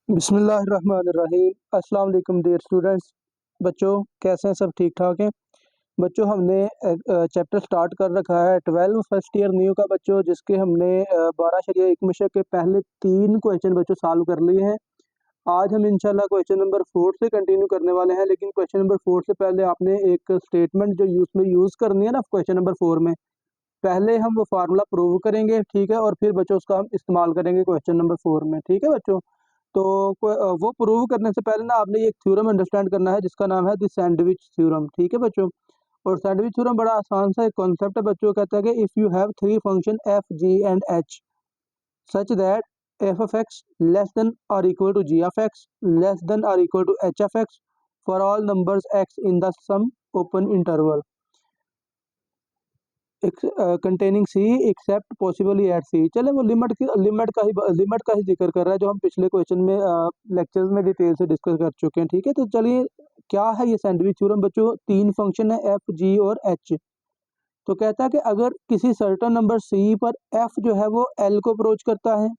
बिस्मिल्लाहिर्रहमानिर्रहीम। अस्सलाम वालेकुम डियर स्टूडेंट्स। बच्चों कैसे हैं? सब ठीक ठाक हैं? बच्चों हमने चैप्टर स्टार्ट कर रखा है 12 फर्स्ट ईयर न्यू का बच्चों, जिसके हमने 12 मिशक के पहले 3 क्वेश्चन बच्चों सॉल्व कर लिए हैं। आज हम इंशाल्लाह क्वेश्चन नंबर 4 से कंटिन्यू करने वाले हैं, लेकिन क्वेश्चन नंबर 4 से पहले आपने एक स्टेटमेंट जो यूज़ करनी है ना क्वेश्चन नंबर 4 में, पहले हम वो फार्मूला प्रूव करेंगे, ठीक है, और फिर बच्चों उसका हम इस्तेमाल करेंगे क्वेश्चन नंबर 4 में, ठीक है बच्चों। तो वो प्रूव करने से पहले ना आपने ये एक थ्योरम अंडरस्टैंड करना है जिसका नाम है द सैंडविच थ्योरम, ठीक है बच्चों। और सैंडविच थ्योरम बड़ा आसान सा एक कॉन्सेप्ट है बच्चों। कहता है कि if you have 3 function F G and H such that F of X less than और equal to G of X less than और equal to H of X for all numbers X in the some open interval containing C except possibly at C. चले वो limit का ही जिक्र कर रहा है जो हम पिछले क्वेश्चन में लेक्चर्स में डिटेल से डिस्कस कर चुके हैं, ठीक है। तो चलिए क्या है ये सैंडविच थ्योरम बच्चों। 3 फंक्शन है एफ जी और एच। तो कहता है कि अगर किसी सर्टेन नंबर सी पर एफ जो है वो एल को अप्रोच करता है,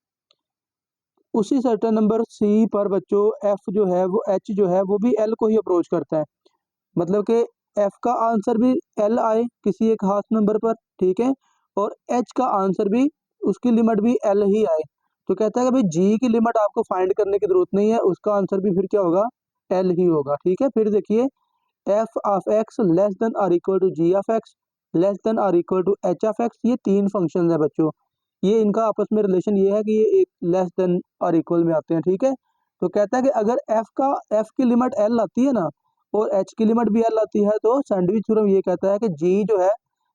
उसी सर्टेन नंबर सी पर बच्चों एफ जो है वो एच जो है वो भी एल को ही अप्रोच करता है। मतलब कि एफ का आंसर भी एल आए किसी एक खास नंबर पर, ठीक है, और एच का आंसर भी उसकी लिमिट भी एल ही आए। तो कहता है कि भाई जी की लिमिट आपको फाइंड करने की जरूरत नहीं है, उसका आंसर भी फिर क्या होगा, एल ही होगा, ठीक है। फिर देखिए F of X less than और equal to G of X less than और equal to H of X, ये 3 फंक्शन है बच्चों। ये इनका आपस में रिलेशन ये है कि ये एक लेस देन और इक्वल में आते हैं, ठीक है। तो कहता है कि अगर एफ की लिमिट एल आती है ना और एच की लिमिट भी एल आती है, तो सैंडविच थ्योरम ये कहता है कि जी जो है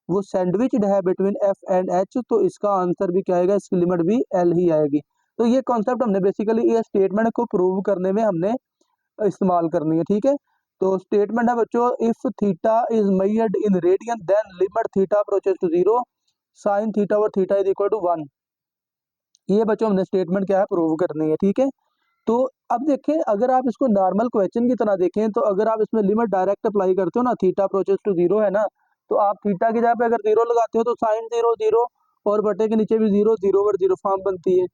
वो सैंडविच्ड है बिटवीन एफ एंड एच, तो इसका आंसर भी क्या आएगा, इसकी लिमिट भी एल ही आएगी। तो ये कॉन्सेप्ट हमने बेसिकली ये स्टेटमेंट को प्रूव करने में हमने इस्तेमाल करनी है, ठीक है। तो स्टेटमेंट है बच्चों, if theta is measured in radian then limit theta approaches to 0 sine theta और थीटा इज इक्वल टू 1। ये बच्चों हमने स्टेटमेंट क्या है प्रूव करनी है, ठीक है। तो अब देखें, अगर आप इसको नॉर्मल क्वेश्चन की तरह देखें तो अगर आप इसमें लिमिट डायरेक्ट अप्लाई करते हो ना, थीटा अप्रोचेस टू 0 है ना, तो आप थीटा की जगह पे अगर 0 लगाते हो तो साइन 0 0 और बटे के नीचे भी 0 0 और 0 फॉर्म बनती है,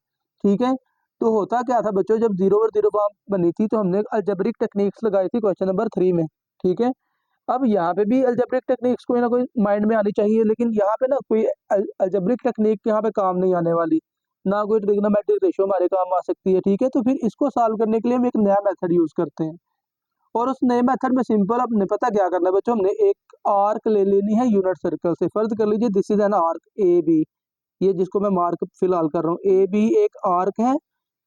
ठीक है। तो होता क्या था बच्चों, जब 0 और 0 फॉर्म बनी थी तो हमने अलजेब्रिक टेक्निक्स लगाई थी क्वेश्चन नंबर 3 में, ठीक है। अब यहाँ पे भी अलजेब्रिक टेक्निक्स कोई ना कोई माइंड में आनी चाहिए, लेकिन यहाँ पे ना कोई अलजेब्रिक टेक्निक यहाँ पे काम नहीं आने वाली, ना कोई ट्रिग्नोमेट्रिक रेशियो हमारे काम आ सकती है, ठीक है। तो फिर इसको सॉल्व करने के लिए हम एक नया मेथड यूज करते हैं, और उस नए मेथड में सिंपल अपने पता क्या करना है बच्चों, हमने एक आर्क ले लेनी है यूनिट सर्कल से। फर्ज कर लीजिए this is an arc A B, ये जिसको मैं मार्क फिलहाल कर रहा हूँ, ए बी एक आर्क है,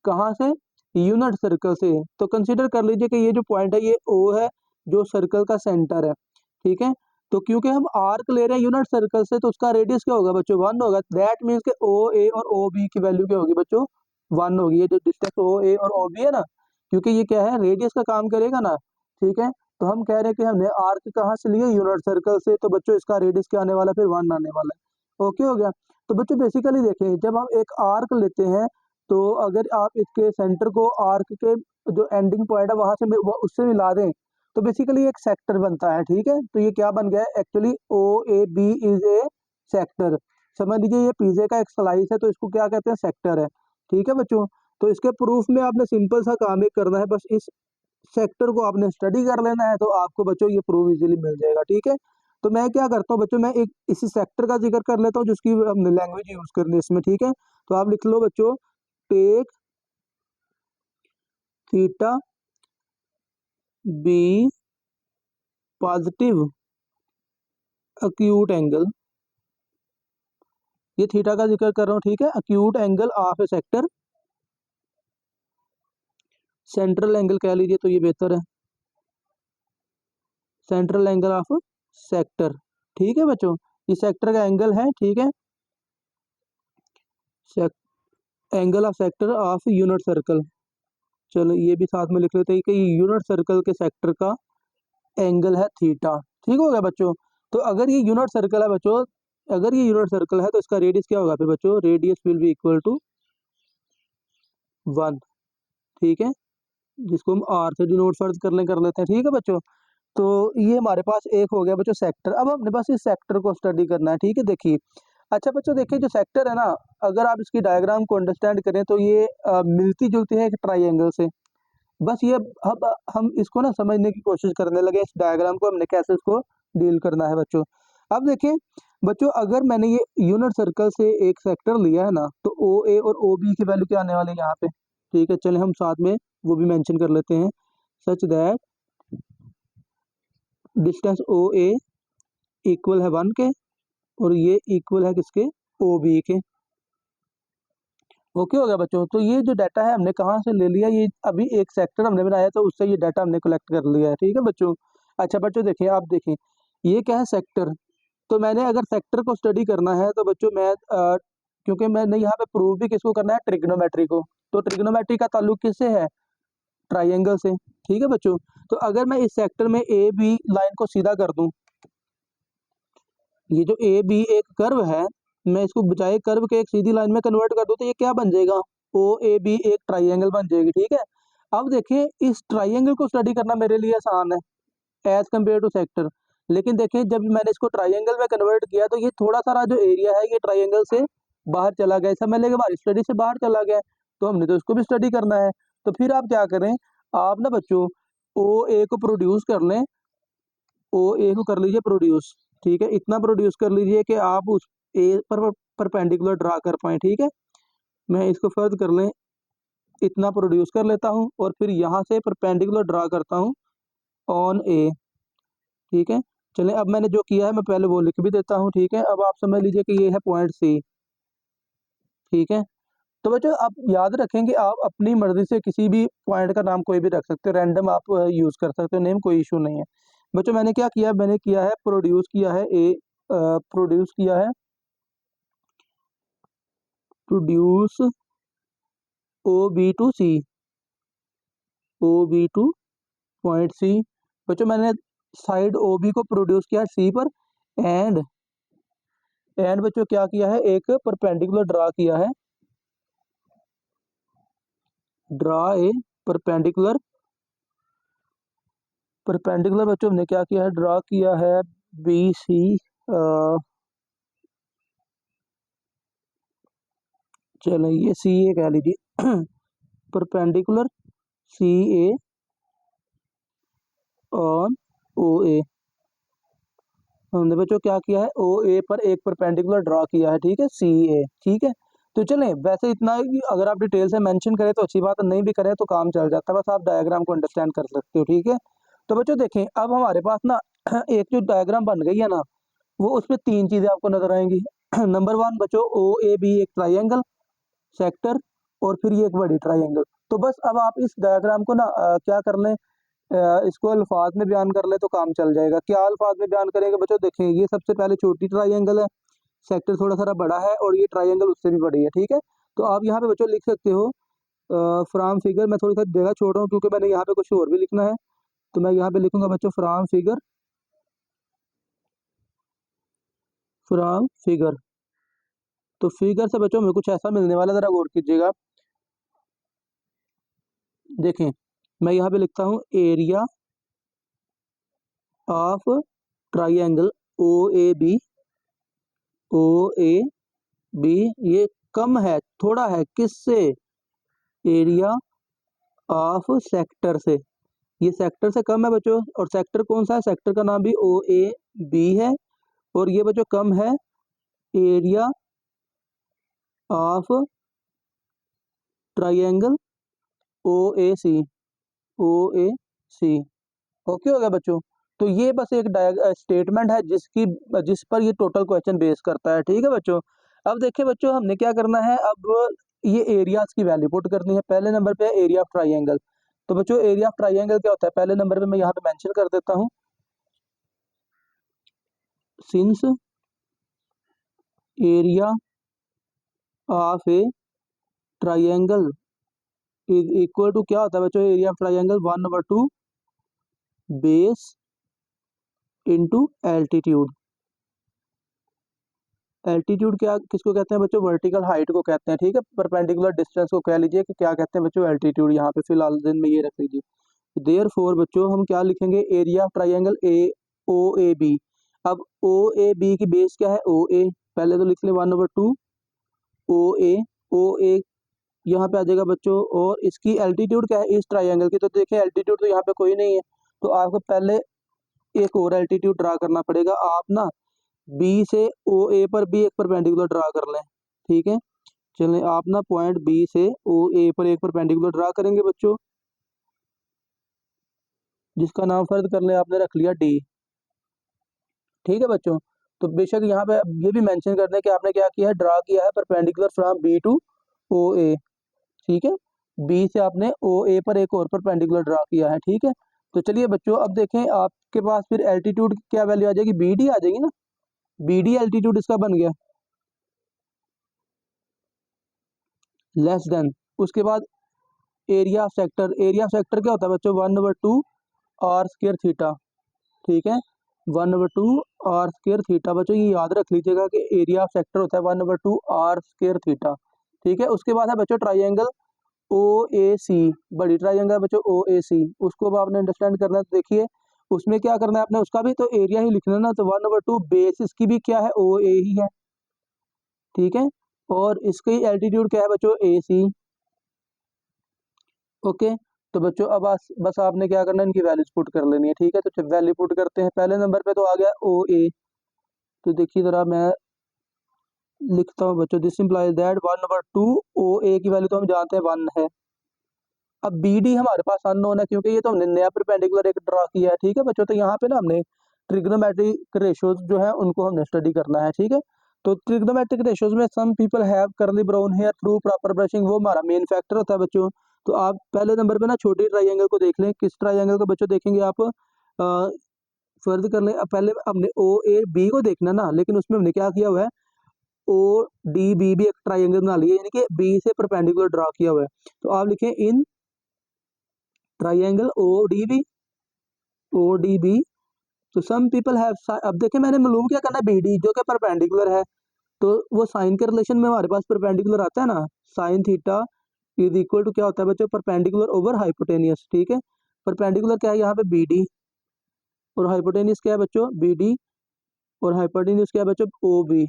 कहाँ से, यूनिट सर्कल से। तो कंसीडर कर लीजिए कि ये जो पॉइंट है ये ओ है जो सर्कल का सेंटर है, ठीक है। तो क्योंकि हम आर्क ले रहे हैं यूनिट सर्कल से, तो उसका रेडियस क्या होगा बच्चों, 1 होगा। दैट मीन्स के ओ ए और ओ बी की वैल्यू क्या होगी बच्चों, 1 होगी। ये जो डिस्टेंस ओ ए और ओ बी है ना, क्योंकि ये क्या है, रेडियस का काम करेगा ना, ठीक है। तो हम कह रहे हैं कि हमने आर्क कहाँ से लिए, यूनिट सर्कल से, तो बच्चों इसका रेडियस क्या आने वाला है, फिर 1 आने वाला है। ओके हो गया। तो बच्चों बेसिकली देखें, जब हम एक आर्क लेते हैं तो अगर आप इसके सेंटर को आर्क के जो एंडिंग पॉइंट है वहां से उससे मिला दें तो बेसिकली एक सेक्टर बनता है, ठीक है। तो ये क्या बन गया है actually, O A B is a sector. समझ लीजिए ये पिज्जे का एक स्लाइस है, तो इसको क्या कहते हैं, सेक्टर है, ठीक है बच्चों। तो इसके प्रूफ में आपने सिंपल सा काम एक करना है, बस इस सेक्टर को आपने स्टडी कर लेना है, तो आपको बच्चों ये प्रूफ इजीली मिल जाएगा, ठीक है। तो मैं क्या करता हूँ बच्चों, मैं एक इसी सेक्टर का जिक्र कर लेता हूँ जिसकी हमने लैंग्वेज यूज करनी है इसमें, ठीक है। तो आप लिख लो बच्चों, take theta B positive acute angle, ये थीटा का जिक्र कर रहा हूँ, ठीक है। Acute angle of a sector, central angle कह लीजिए तो ये बेहतर है, सेंट्रल एंगल ऑफ सेक्टर, ठीक है बच्चों। ये सेक्टर का एंगल है, ठीक है, angle of sector of unit circle. चलो ये भी साथ में लिख लेते हैं कि यूनिट सर्कल के सेक्टर का एंगल है थीटा, ठीक हो गया बच्चों। तो अगर ये यूनिट सर्कल है बच्चों, अगर ये यूनिट सर्कल है तो इसका रेडियस क्या होगा फिर बच्चों, radius will be equal to 1, ठीक है, जिसको हम आर से डिनोट फर्ज कर लेते हैं, ठीक है बच्चों। तो ये हमारे पास एक हो गया बच्चों सेक्टर। अब अपने पास इस सेक्टर को स्टडी करना है, ठीक है। देखिए अच्छा बच्चों देखिए जो सेक्टर है ना, अगर आप इसकी डायग्राम को अंडरस्टैंड करें तो ये मिलती जुलती है एक ट्राइंगल से। बस ये अब हम इसको ना समझने की कोशिश करने लगे, इस डायग्राम को हमने कैसे इसको डील करना है बच्चों। अब देखिए बच्चों, अगर मैंने ये यूनिट सर्कल से एक सेक्टर लिया है ना, तो ओ ए और ओ बी की वैल्यू क्या आने वाली है यहाँ पे। ठीक है, चले हम साथ में वो भी मेंशन कर लेते हैं, such that distance O A equal है 1 के और ये इक्वल है किसके, ओ बी के। ओके हो गया बच्चों। तो ये जो डाटा है हमने कहाँ से ले लिया, ये अभी एक सेक्टर हमने बनाया तो उससे ये डाटा हमने कलेक्ट कर लिया है। ठीक है बच्चों। अच्छा बच्चों देखिए, आप देखें ये क्या है, सेक्टर। तो मैंने अगर सेक्टर को स्टडी करना है तो बच्चों मैं क्योंकि मैंने यहाँ पे प्रूव भी किसको करना है, ट्रिग्नोमेट्री को। तो ट्रिग्नोमेट्री का ताल्लुक किससे है, ट्राइंगल से। ठीक है बच्चों। तो अगर मैं इस सेक्टर में ए बी लाइन को सीधा कर दूं, ये जो ए बी एक कर्व है, मैं इसको बजाय कर्व के एक सीधी लाइन में कन्वर्ट कर दूं तो ये क्या बन जाएगा, ओ ए बी एक ट्राइंगल बन जाएगी। ठीक है। अब देखिए इस ट्राइंगल को स्टडी करना मेरे लिए आसान है एज कम्पेयर टू सेक्टर। लेकिन देखिए जब मैंने इसको ट्राइंगल में कन्वर्ट किया तो ये थोड़ा सारा जो एरिया है ये ट्राइंगल से बाहर चला गया, समझ लेंगे हमारी स्टडी से बाहर चला गया। तो हमने तो इसको भी स्टडी करना है। तो फिर आप क्या करें, आप ना बच्चों ओ ए को प्रोड्यूस कर लें, ओ ए को कर लीजिए प्रोड्यूस। ठीक है, इतना प्रोड्यूस कर लीजिए कि आप उस ए पर परपेंडिकुलर ड्रा कर पाए। ठीक है, मैं इसको फर्ज कर लें, इतना प्रोड्यूस कर लेता हूँ और फिर यहाँ से परपेंडिकुलर ड्रा करता हूँ ऑन ए। ठीक है, चलें अब मैंने जो किया है मैं पहले वो लिख भी देता हूँ। ठीक है, अब आप समझ लीजिए कि ये है पॉइंट सी। ठीक है, तो बच्चों आप याद रखें कि आप अपनी मर्जी से किसी भी पॉइंट का नाम कोई भी रख सकते हो, रैंडम आप यूज कर सकते हो नेम, कोई इशू नहीं है। बच्चों मैंने क्या किया, मैंने किया है प्रोड्यूस किया है ए, प्रोड्यूस किया है, produce O B to C, O B to point C. बच्चों मैंने साइड ओ बी को प्रोड्यूस किया सी पर, एंड बच्चों क्या किया है, एक परपेंडिकुलर ड्रा किया है, ड्रा ए परपेंडिकुलर। परपेंडिकुलर बच्चों हमने क्या किया है, ड्रा किया है बी सी, चलो ये सी ए कह लीजिए परपेंडिकुलर सी ए ऑन ओ ए। हमने बच्चों क्या किया है, ओ ए पर एक परपेंडिकुलर ड्रा किया है। ठीक है, सी ए। ठीक है, तो चलें वैसे इतना ही, अगर आप डिटेल से मेंशन करें तो अच्छी बात है, नहीं भी करें तो काम चल जाता है, बस आप डायग्राम को अंडरस्टैंड कर सकते हो। ठीक है, तो बच्चों देखें अब हमारे पास ना एक जो डायग्राम बन गई है ना, वो उसमें तीन चीजें आपको नजर आएंगी नंबर वन बच्चों, ओ ए बी एक ट्राइंगल सेक्टर, और फिर ये एक बड़ी ट्राइंगल। तो बस अब आप इस डायग्राम को ना क्या कर लें, इसको अल्फाज में बयान कर ले तो काम चल जाएगा। क्या अल्फाज में बयान करेंगे बच्चों, देखें ये सबसे पहले छोटी ट्राइंगल है, सेक्टर थोड़ा सा बड़ा है और ये ट्राइंगल उससे भी बड़ी है। ठीक है, तो आप यहाँ पे बच्चों लिख सकते हो फ्रॉम फिगर, मैं थोड़ी सा जगह छोड़ रहा हूँ क्योंकि मैंने यहाँ पे कुछ और भी लिखना है। तो मैं यहाँ पे लिखूंगा बच्चों फ्रॉम फिगर, फ्रॉम फिगर। तो फिगर से बच्चों हमें कुछ ऐसा मिलने वाला, जरा गौर कीजिएगा। देखें मैं यहाँ पे लिखता हूँ area of triangle O A B, O A B ये कम है, थोड़ा है किससे, एरिया ऑफ सेक्टर से। ये सेक्टर से कम है बच्चों, और सेक्टर कौन सा है, सेक्टर का नाम भी ओ ए बी है। और ये बच्चों कम है area of triangle O A C, O A C. Okay हो गया बच्चों। तो ये बस एक स्टेटमेंट है जिस पर ये टोटल क्वेश्चन बेस करता है। ठीक है बच्चों। अब देखिए बच्चों हमने क्या करना है, अब ये एरियाज की वैल्यू पुट करनी है। पहले नंबर पे एरिया ऑफ ट्राइंगल। तो बच्चों एरिया ऑफ ट्राइंगल क्या होता है, पहले नंबर पे मैं यहाँ पे मेंशन कर देता हूँ, since area of a triangle is equal to, क्या होता है बच्चों area of triangle, 1/2 base into altitude. Altitude क्या किसको कहते हैं बच्चों, वर्टिकल हाइट को कहते हैं। ठीक है, परपेंडिकुलर डिस्टेंस को कह लीजिए कि क्या कहते हैं बच्चों, एल्टीट्यूड। यहाँ पे फिलहाल दिन में ये रख लीजिए। देयरफॉर बच्चों हम क्या लिखेंगे, area of triangle A O A B. अब ओ ए बी की बेस क्या है, ओ ए, पहले तो लिख लें 1/2 ओ ए यहाँ पे आ जाएगा बच्चों। और इसकी एल्टीट्यूड क्या है इस ट्राइंगल की, तो देखिए एल्टीट्यूड तो यहाँ पे कोई नहीं है, तो आपको पहले एक और एल्टीट्यूड ड्रा करना पड़ेगा। आप ना बी से ओ ए पर भी एक परपेंडिकुलर ड्रा कर लें, ठीक है। चलें आप ना पॉइंट बी से ओ ए पर एक परपेंडिकुलर ड्रा करेंगे बच्चों, जिसका नाम फर्ज कर लें आपने रख लिया डी, ठीक है बच्चों। तो बेशक यहाँ पे ये भी मेंशन कर दें कि आपने क्या किया है, ड्रा किया है perpendicular from B to O A, ठीक है। बी से आपने ओ ए पर एक और परपेंडिकुलर ड्रा किया है, ठीक है। तो चलिए बच्चों अब देखें आपके पास फिर एल्टीट्यूड क्या वैल्यू आ जाएगी, बी डी आ जाएगी ना, बी डी एल्टीट्यूड इसका बन गया लेस देन। उसके बाद area of sector, area of sector क्या होता है बच्चों, 1/2 आर स्क्वायर थीटा, ठीक है। 1/2 आर स्क्वायर थीटा बच्चों ये याद रख लीजिएगा कि एरिया ऑफ सेक्टर होता है 1/2 आर स्क्वायर थीटा, ठीक है। उसके बाद है बच्चों ट्राइंगल ओ ए सी, बड़ी ट्राइंगल बच्चों ओ ए सी, उसको अब आपने अंडरस्टैंड करना है। तो देखिए उसमें क्या करना है आपने, उसका भी तो एरिया ही लिखना है ना, तो 1/2 बेस इसकी भी क्या है ओ ए ही है, ठीक है। और इसकी एल्टीट्यूड क्या है बच्चों ए सी, ओके। तो बच्चों अब बस आपने क्या करना है, इनकी वैल्यूज पुट कर लेनी है, ठीक है। तो वैल्यू पुट करते हैं, पहले नंबर पे तो आ गया ओ ए, तो देखिए ज़रा मैं लिखता हूँ बच्चों, दिस इम्प्लाइज दैट 1/2 ओ ए की वैल्यू तो हम जानते हैं 1 है। अब बी डी हमारे पास अननोन है क्योंकि ये तो हमने नया परपेंडिकुलर एक ड्रा किया है, ठीक है बच्चों। तो यहाँ पे ना हमने ट्रिग्नोमेट्रिक रेशियोज जो है उनको हमने स्टडी करना है, ठीक है। तो ट्रिग्नोमेट्रिक रेशियोज में some people have curly brown hair through proper brushing, वो हमारा मेन फैक्टर होता है बच्चों। तो आप पहले नंबर पे ना छोटी ट्राइंगल को देख लें, किस ट्राइंगल को बच्चों देखेंगे आप, फर्ज कर लें। अब पहले हमने ओ ए बी को देखना ना, लेकिन उसमें हमने क्या किया हुआ है, ओ डी बी भी एक ट्राइंगल बना लिया, यानी कि बी से परपेंडिकुलर ड्रा किया हुआ है। तो आप लिखें in triangle O D B, तो सम पीपल हैव, अब देखिए मैंने मालूम क्या करना है, बी डी जो कि परपेंडिकुलर है, तो वो साइन के रिलेशन में हमारे पास परपेंडिकुलर आता है ना, sine theta is equal to क्या होता है बच्चों, परपेंडिकुलर ओवर हाइपोटेनियस, ठीक है। परपेंडिकुलर क्या है यहाँ पे बी डी, और हाइपोटेनियस क्या है बच्चों बी डी, और हाइपोटेनियस क्या है बच्चों ओ बी,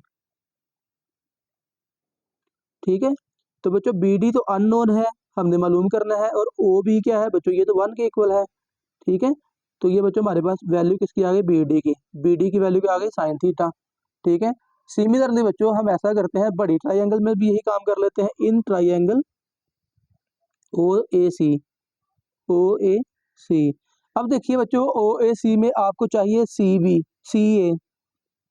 ठीक है। तो बच्चों बी डी तो अननोन है, हमने मालूम करना है, और ओ बी क्या है बच्चों, ये तो 1 के इक्वल है, ठीक है। तो ये बच्चों हमारे पास वैल्यू किसकी आ गई, बी डी की वैल्यू क्या आ गई, साइन थीटा, ठीक है। सिमिलरली बच्चों हम ऐसा करते हैं, बड़ी ट्राइंगल में भी यही काम कर लेते हैं, इन triangle O A C, O A सी। अब देखिए बच्चों ओ ए सी में आपको चाहिए सी बी, सी ए,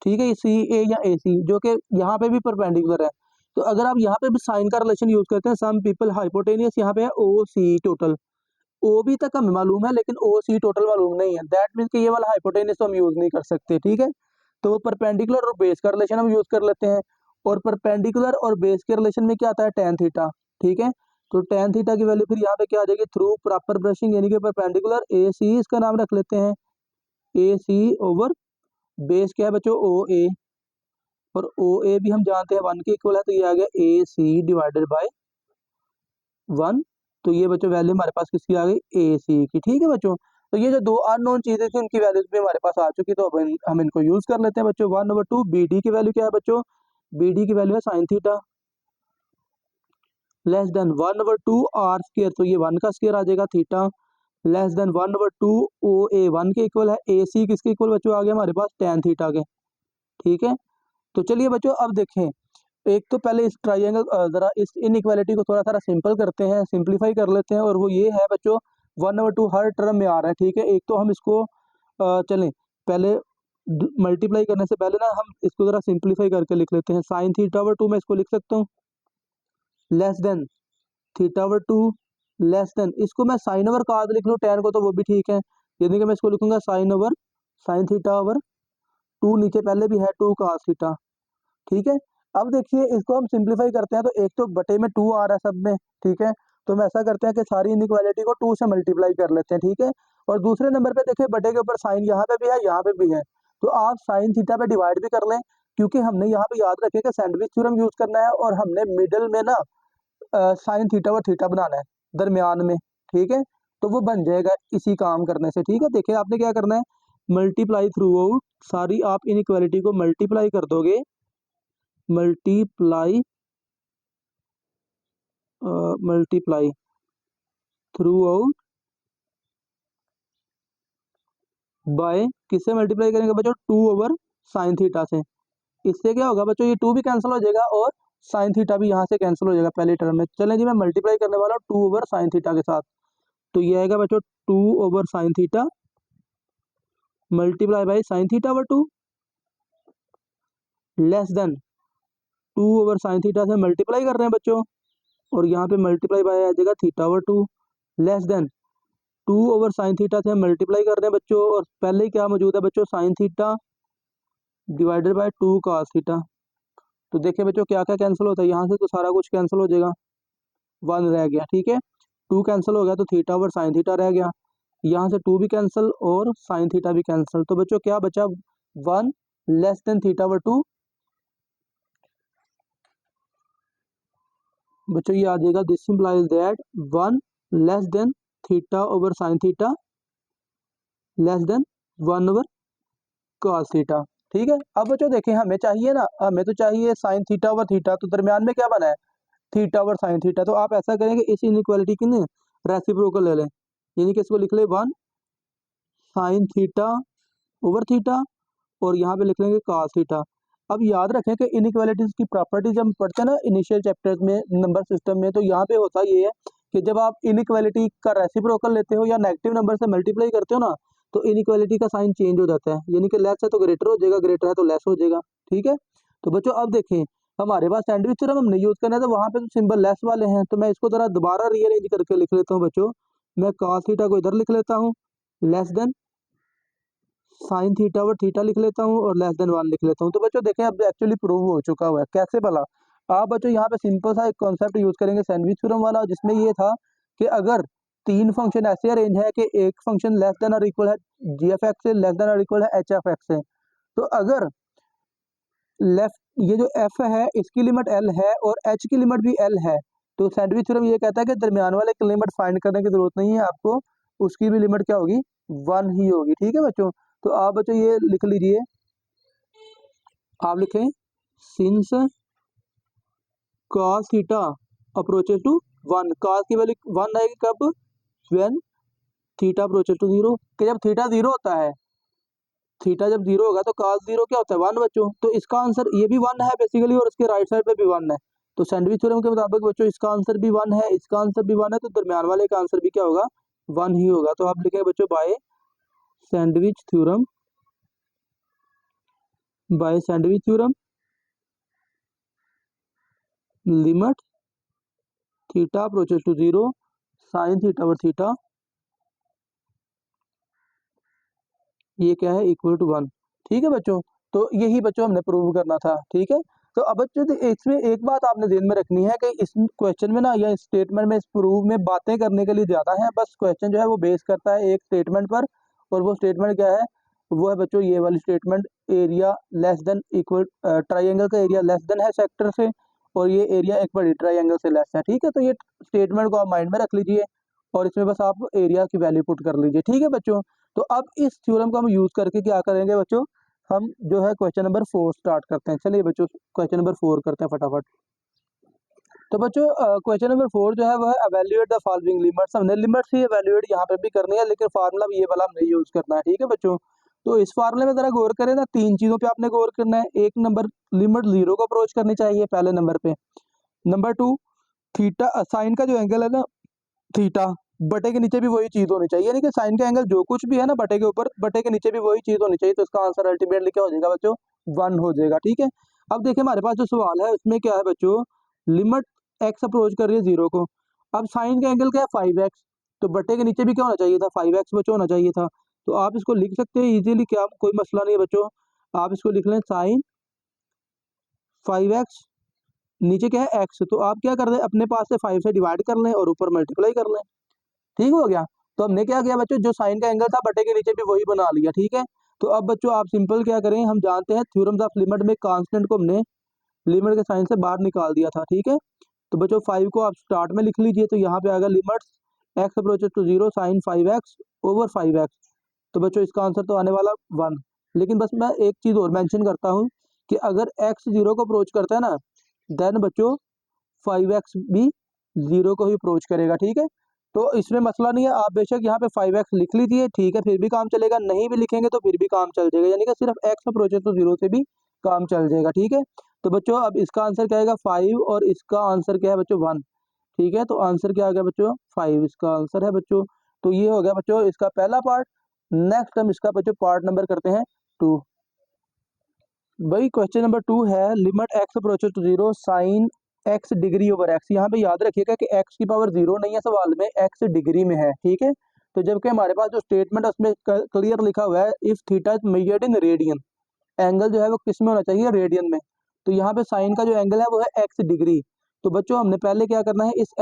ठीक है, सी ए या ए सी जो कि यहाँ पे भी परपेंडिकुलर है। तो अगर आप यहाँ पे भी साइन का रिलेशन यूज करते हैं, सम पीपल हाइपोटेनियस यहाँ पे है ओ सी टोटल, ओ बी तक हमें मालूम है लेकिन ओ सी टोटल मालूम नहीं है, दैट मीन्स कि ये वाला हाइपोटेनियस तो हम यूज नहीं कर सकते, ठीक है। तो परपेंडिकुलर और बेस का रिलेशन हम यूज कर लेते हैं, और परपेंडिकुलर और बेस के रिलेशन में क्या आता है, टेन थीटा, ठीक है। तो टेन थीटा की वैल्यू फिर यहाँ पे क्या आ जाएगी, थ्रू प्रॉपर ब्रशिंग, यानी कि परपेंडिकुलर ए सी इसका नाम रख लेते हैं, ए सी ओवर बेस क्या है बच्चों ओ ए, और ओ ए भी हम जानते हैं 1 के इक्वल है, तो ये आ गया ए सी डिवाइडेड बाय 1। तो ये बच्चों वैल्यू हमारे पास किसकी आ गई, ए सी की, ठीक है बच्चों। तो ये जो दो अननोन चीजें थी उनकी वैल्यूज भी हमारे पास आ चुकी, तो अब हम इनको यूज कर लेते हैं बच्चों। 1/2 बी डी की वैल्यू क्या है बच्चों, बी डी की वैल्यू है sine theta, less than 1/2 R square, तो ये 1 का स्क्वायर आ जाएगा theta, less than 1/2 O A, 1 के इक्वल है, ए सी किसके इक्वल बच्चों आ गया हमारे पास, टेन थीटा के, ठीक है। तो चलिए बच्चों अब देखें, एक तो पहले इस ट्राइंगल जरा इस इनइक्वालिटी को थोड़ा सा सिंपल करते हैं, सिंपलीफाई कर लेते हैं, और वो ये है बच्चों 1/2 हर टर्म में आ रहा है, ठीक है। एक तो हम इसको चलें पहले मल्टीप्लाई करने से पहले ना हम इसको जरा सिंपलीफाई करके लिख लेते हैं, साइन थीटा/2 मैं इसको लिख सकता हूँ, लेस देन थीटा/2, लेस देन इसको मैं साइन ओवर cos लिख लूँ tan को, तो वो भी ठीक है, यानी कि मैं इसको लिखूंगा साइन थीटा ओवर 2, नीचे पहले भी है 2 cos थीटा, ठीक है। अब देखिए इसको हम सिंपलीफाई करते हैं, तो एक तो बटे में 2 आ रहा है सब में, ठीक है। तो हम ऐसा करते हैं कि सारी इनइक्वालिटी को 2 से मल्टीप्लाई कर लेते हैं, ठीक है। और दूसरे नंबर पे देखिए बटे के ऊपर साइन यहाँ पे भी है, यहाँ पे भी है, तो आप साइन थीटा पे डिवाइड भी कर लें, क्योंकि हमने यहाँ पे याद रखे कि सैंडविच थ्योरम यूज करना है, और हमने मिडल में ना साइन थीटा और थीटा बनाना है दरमियान में, ठीक है। तो वो बन जाएगा इसी काम करने से, ठीक है। देखिए आपने क्या करना है, मल्टीप्लाई थ्रू आउट, सारी आप इनइक्वालिटी को मल्टीप्लाई कर दोगे मल्टीप्लाई थ्रू आउट बाय, किससे मल्टीप्लाई करेंगे बच्चों, 2/sin थीटा से। इससे क्या होगा बच्चों, ये 2 भी कैंसिल हो जाएगा और साइन थीटा भी यहाँ से कैंसिल हो जाएगा पहले टर्म में। चलें जी, मैं मल्टीप्लाई करने वाला हूँ 2/sin थीटा के साथ। तो ये आएगा बच्चों 2/sin theta multiply by sin θ/2 less than 2/sin theta से मल्टीप्लाई कर रहे हैं बच्चों, और यहाँ पे मल्टीप्लाई बाय आ जाएगा θ/2 लेस देन 2/sin थीटा से मल्टीप्लाई कर रहे हैं बच्चों, और पहले ही क्या मौजूद है बच्चों, sin theta divided by 2 cos theta. तो देखिए बच्चों क्या क्या कैंसिल होता है, यहाँ से तो सारा कुछ कैंसिल हो जाएगा, 1 रह गया, ठीक है। 2 कैंसिल हो गया तो θ/sin थीटा रह गया, यहाँ से 2 भी कैंसिल और sin थीटा भी कैंसिल। तो बच्चों क्या बचा, 1 लेस देन θ/2। बच्चों ये आ जाएगा, this implies that 1 less than θ/sin theta less then 1/cos theta, ठीक है। अब बच्चों देखें, हमें चाहिए ना, हमें तो चाहिए sin θ/थीटा, तो दरमियान में क्या बना है, θ/sin थीटा। तो आप ऐसा करेंगे, इस इनइक्वालिटी की ना रेसिप्रोकल ले लें, यानी कि इसको लिख ले 1 sin θ/थीटा और यहाँ पे लिख लेंगे cos थीटा। अब याद रखें कि इनइक्वालिटीज की प्रॉपर्टीज हम पढ़ते हैं ना इनिशियल चैप्टर्स में नंबर सिस्टम में, तो यहाँ पे होता ये है कि जब आप इनइक्वालिटी का रेसिप्रोकल लेते हो या नेगेटिव नंबर से मल्टीप्लाई करते हो ना, तो इनइक्वालिटी का साइन चेंज हो जाता है, यानी कि लेस है तो ग्रेटर हो जाएगा, ग्रेटर है तो लेस हो जाएगा, ठीक है। तो बच्चों अब देखें, हमारे पास सैंडविच थ्योरम हम नहीं यूज करना है, तो वहाँ पे तो सिंबल लेस वाले हैं, तो मैं इसको जरा दोबारा रीअरेंज करके लिख लेता हूँ बच्चों। मैं cos थीटा को इधर लिख लेता हूँ, लेस देन sin θ/थीटा लिख लेता हूँ और लेस देन 1 लिख लेता हूँ। तो बच्चों देखें अब एक्चुअली प्रूव हो चुका हुआ है, कैसे भला। आप बच्चों यहाँ पे सिंपल सा एक कॉन्सेप्ट यूज करेंगे सैंडविच थ्योरम वाला, जिसमें ये था कि अगर 3 फंक्शन ऐसे अरेंज है कि एक फंक्शन लेस देन और इक्वल है g(f)(x) से, लेस देन और इक्वल है h(f)(x) से, तो अगर लेफ्ट ये जो f है इसकी लिमिट l है और h की लिमिट भी l है, तो सैंडविच थ्योरम ये कहता है कि दरमियान वाले की लिमिट फाइंड करने की जरूरत नहीं है आपको, उसकी भी लिमिट क्या होगी, 1 ही होगी, ठीक है बच्चों। तो आप बच्चों ये लिख लीजिए, आप लिखें since cos theta approaches to 1, cos की वैल्यू 1 आएगी कब, व्हेन थीटा अप्रोचेस टू 0, कि जब थीटा 0 होता है, थीटा जब 0 होगा तो cos 0 क्या होता है, 1 बच्चों। तो इसका आंसर ये भी 1 है बेसिकली, और इसके राइट साइड पे भी 1 है। तो सैंडविच थ्योरम के मुताबिक बच्चों इसका आंसर भी 1 है, इसका आंसर भी 1 है, तो दरमियान वाले का आंसर भी क्या होगा, 1 ही होगा। तो आप लिखें बच्चों by sandwich theorem, by sandwich theorem limit theta approaches to 0 sin θ/थीटा ये क्या है, इक्वल टू 1, ठीक है बच्चों। तो यही बच्चों हमने प्रूव करना था, ठीक है। तो अब बच्चों इसमें एक बात आपने ध्यान में रखनी है कि इस क्वेश्चन में ना या इस स्टेटमेंट में, इस प्रूव में बातें करने के लिए ज़्यादा है, बस क्वेश्चन जो है वो बेस करता है एक स्टेटमेंट पर, और वो स्टेटमेंट क्या है, वो है बच्चों ये वाली statement, area less than equal, triangle का एरिया लेस देन है सेक्टर से, और ये एरिया एक बड़ी ट्राइंगल से लेस है, ठीक है। तो ये स्टेटमेंट को आप माइंड में रख लीजिए, और इसमें बस आप एरिया की वैल्यू पुट कर लीजिए, ठीक है बच्चों। तो अब इस थ्योरम को हम यूज करके क्या करेंगे बच्चों, हम जो है क्वेश्चन नंबर 4 स्टार्ट करते हैं। चलिए बच्चों क्वेश्चन नंबर 4 करते हैं फटाफट। तो बच्चों क्वेश्चन नंबर 4 जो है वो है एवेल्युएट द फॉलोइंग लिमिट्स। हमने लिमिट्स ही एवेल्युएट यहाँ पे भी करनी है, लेकिन फार्मूला भी ये वाला हमने यूज करना है, ठीक है बच्चों। तो इस फार्मूले में जरा गौर करें ना, 3 चीजों पे आपने गौर करना है। एक नंबर, लिमिट 0 को अप्रोच करनी चाहिए पहले नंबर पे। नंबर 2, थीटा साइन का जो एंगल है ना, थीटा बटे के नीचे भी वही चीज होनी चाहिए, यानी कि साइन का एंगल जो कुछ भी है ना बटे के ऊपर, बटे के नीचे भी वही चीज होनी चाहिए। तो इसका आंसर अल्टीमेटली क्या हो जाएगा बच्चों, 1 हो जाएगा, ठीक है। अब देखिए हमारे पास जो सवाल है उसमें क्या है बच्चों, लिमिट x अप्रोच कर रही है 0 को। अब साइन का एंगल क्या है 5x, तो बटे के नीचे भी क्या होना चाहिए था, 5x बच्चों होना चाहिए था। तो आप इसको लिख सकते हैं इजीली, क्या कोई मसला नहीं है बच्चों। आप इसको लिख लें साइन 5x, नीचे क्या है x, तो आप क्या कर रहे हैं, अपने पास से 5 से डिवाइड कर लें और ऊपर मल्टीप्लाई कर लें, ठीक हो गया। तो हमने क्या किया बच्चों, जो साइन का एंगल था बटे के नीचे भी वही बना लिया, ठीक है। तो अब बच्चों आप सिंपल क्या करें, हम जानते हैं थ्योरम्स ऑफ लिमिट में कांस्टेंट को हमने लिमिट के साइन से बाहर निकाल दिया था, ठीक है। तो बच्चों 5 को आप स्टार्ट में लिख लीजिए, तो यहाँ पे आएगा limits x approaches to 0 sine 5x over 5x। तो बच्चों इसका आंसर तो आने वाला 1। लेकिन बस मैं एक चीज़ और मेंशन करता हूँ कि अगर x 0 को अप्रोच करता है ना, देन बच्चों 5x भी 0 को ही अप्रोच करेगा, ठीक है। तो इसमें मसला नहीं है, आप बेशक यहाँ पे 5x लिख लीजिए, ठीक है, फिर भी काम चलेगा, नहीं भी लिखेंगे तो फिर भी काम चल जाएगा, यानी कि सिर्फ x अप्रोच है तो 0 से भी काम चल जाएगा, ठीक है। तो बच्चों अब इसका आंसर क्या आएगा 5 और इसका आंसर क्या है बच्चों 1, ठीक है। तो आंसर क्या आ गया बच्चों 5 इसका आंसर है बच्चों। तो ये हो गया बच्चों इसका पहला पार्ट। नेक्स्ट हम इसका बच्चों पार्ट नंबर करते हैं 2। भाई क्वेश्चन नंबर 2 है limit x approaches to 0 sine x degree over x। यहाँ पे याद रखिएगा कि x की पावर 0 नहीं है सवाल में, x डिग्री में है, ठीक है। तो जबकि हमारे पास जो स्टेटमेंट है उसमें क्लियर लिखा हुआ है if theta is measured in radian, angle जो है वो किस में होना चाहिए रेडियन में। तो यहाँ पे साइन का जो एंगल है वो है x डिग्री। तो बच्चों हमने पहले क्या करना है, इस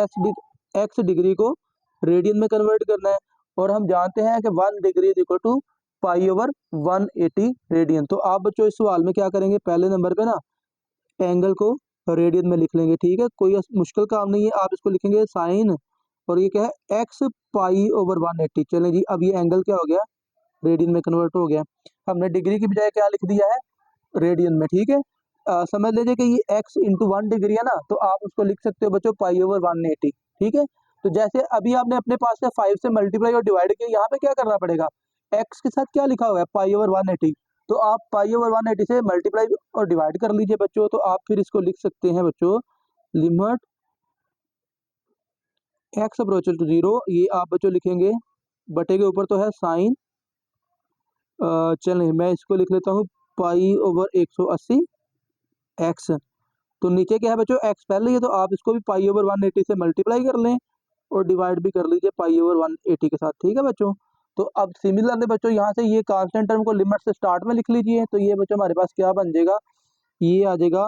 x डिग्री को रेडियन में कन्वर्ट करना है, और हम जानते हैं कि 1 degree is equal to pi over 180 radian. तो आप बच्चों इस सवाल में क्या करेंगे, पहले नंबर पे ना एंगल को रेडियन में लिख लेंगे, ठीक है, कोई मुश्किल काम नहीं है। आप इसको लिखेंगे साइन, और ये क्या है x पाई ओवर 180। चलें जी, अब ये एंगल क्या हो गया रेडियन में कन्वर्ट हो गया। हमने डिग्री की बजाय क्या लिख दिया है रेडियन में, ठीक है। समझ लीजिए कि ये x इंटू 1 डिग्री है ना, तो आप उसको लिख सकते हो बच्चों पाई ओवर 180, ठीक है। तो जैसे अभी आपने अपने पास से 5 से मल्टीप्लाई और डिवाइड किया, यहाँ पे क्या करना पड़ेगा, x के साथ क्या लिखा हुआ है पाई ओवर 180, तो आप पाई ओवर 180 से मल्टीप्लाई और डिवाइड कर लीजिए बच्चों। तो आप फिर इसको लिख सकते हैं बच्चों लिमिट x अप्रोचेस टू 0, ये आप बच्चों लिखेंगे बटे के ऊपर तो है साइन, चलें मैं इसको लिख लेता हूँ पाई ओवर 180 x। तो नीचे क्या है बच्चों x पहले ही है, तो आप इसको भी पाई ओवर 180 से मल्टीप्लाई कर लें और डिवाइड भी कर लीजिए पाई ओवर 180 के साथ, ठीक है बच्चों। तो अब सिमिलरली बच्चों यहाँ से ये कांस्टेंट टर्म को लिमिट से स्टार्ट में लिख लीजिए, तो ये बच्चों हमारे पास क्या बन जाएगा, ये आ जाएगा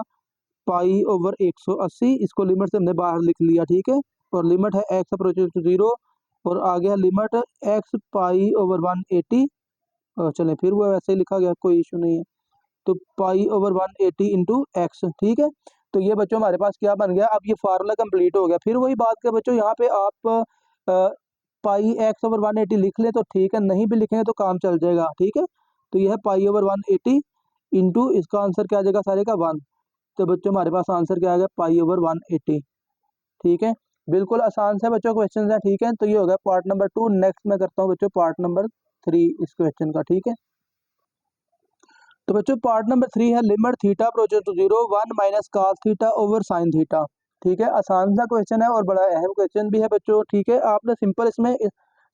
पाई ओवर 180, इसको लिमिट से हमने बाहर लिख लिया, ठीक है। और लिमिट है x अप्रोचेस टू 0, और आ गया लिमिट x पाई ओवर 180, चलें फिर वो वैसे ही लिखा गया, कोई इशू नहीं है। तो पाई ओवर 180 इंटू एक्स, ठीक है। तो ये बच्चों हमारे पास क्या बन गया, अब ये फार्मूला कंप्लीट हो गया। फिर वही बात है बच्चों, यहाँ पे आप पाई एक्स ओवर 180 लिख लें तो ठीक है, नहीं भी लिखेंगे तो काम चल जाएगा, ठीक है। तो यह है पाई ओवर 180 इंटू इसका आंसर क्या आ जाएगा सारे का 1। तो बच्चों हमारे पास आंसर क्या आ गया पाई ओवर 180, ठीक है। बिल्कुल आसान से बच्चों क्वेश्चन है, ठीक है। तो ये हो गया पार्ट नंबर 2। नेक्स्ट मैं करता हूँ बच्चों पार्ट नंबर 3 इस क्वेश्चन का, ठीक है। तो बच्चों पार्ट नंबर 3 है limit theta approaches to 0 1 minus cos theta over sine theta, ठीक है। आसान सा क्वेश्चन है और बड़ा अहम क्वेश्चन भी है बच्चों, ठीक है। आपने सिंपल इसमें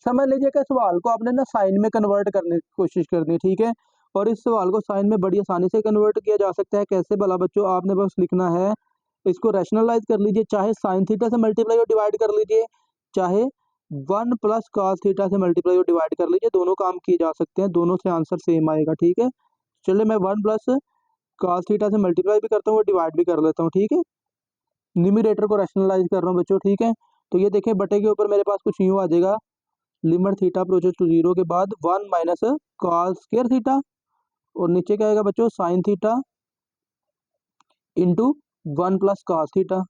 समझ लीजिए कि सवाल को आपने ना साइन में कन्वर्ट करने की कोशिश करनी है, ठीक है। और इस सवाल को साइन में बड़ी आसानी से कन्वर्ट किया जा सकता है। कैसे भला बच्चों, आपने बस लिखना है, इसको रैशनलाइज कर लीजिए, चाहे साइन थीटा से मल्टीप्लाई और डिवाइड कर लीजिए, चाहे 1 प्लस कॉस थीटा से मल्टीप्लाई और डिवाइड कर लीजिए, दोनों काम किए जा सकते हैं, दोनों से आंसर सेम आएगा, ठीक है। चलिए मैं 1 प्लस कॉस थीटा से मल्टीप्लाई भी करता हूँ और डिवाइड भी कर लेता हूँ, ठीक है। न्यूमरेटर को रैशनलाइज कर रहा हूँ बच्चों, ठीक है। तो ये देखें बटे के ऊपर मेरे पास कुछ यूँ आ जाएगा, लिमिट थीटा अप्रोचेस टू 0 के बाद 1 माइनस कॉस स्क्वायर थीटा, और नीचे क्या आएगा बच्चों sine theta into 1 plus cos theta,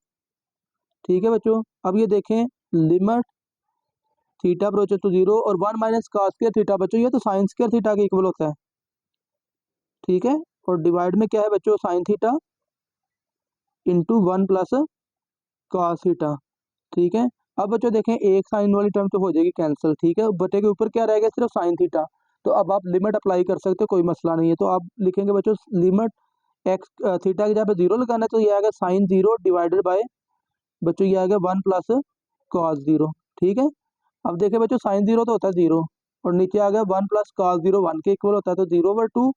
ठीक है बच्चों। अब ये देखें लिमिट थीटा अप्रोचेस टू 0 और 1 माइनस कॉस स्क्वायर थीटा, बच्चों ये तो साइन स्क्वायर थीटा के इक्वल होता है, ठीक है। और डिवाइड में क्या है बच्चों sine theta into 1 plus cos theta, ठीक है। अब बच्चों देखें एक साइन वाली टर्म तो हो जाएगी कैंसिल, ठीक है, बटे के ऊपर क्या रहेगा सिर्फ साइन थीटा। तो अब आप लिमिट अप्लाई कर सकते हो, कोई मसला नहीं है। तो आप लिखेंगे बच्चों लिमिट एक्स थीटा की जहाँ पे 0 लगाना है, तो ये आएगा साइन 0 डिवाइडेड बाय बच्चों ये आएगा 1 प्लस कॉस 0, ठीक है। अब देखिए बच्चों साइन 0 तो होता है 0, और नीचे आ गया 1 प्लस कॉस 0 1 के इक्वल होता है, तो 0/2।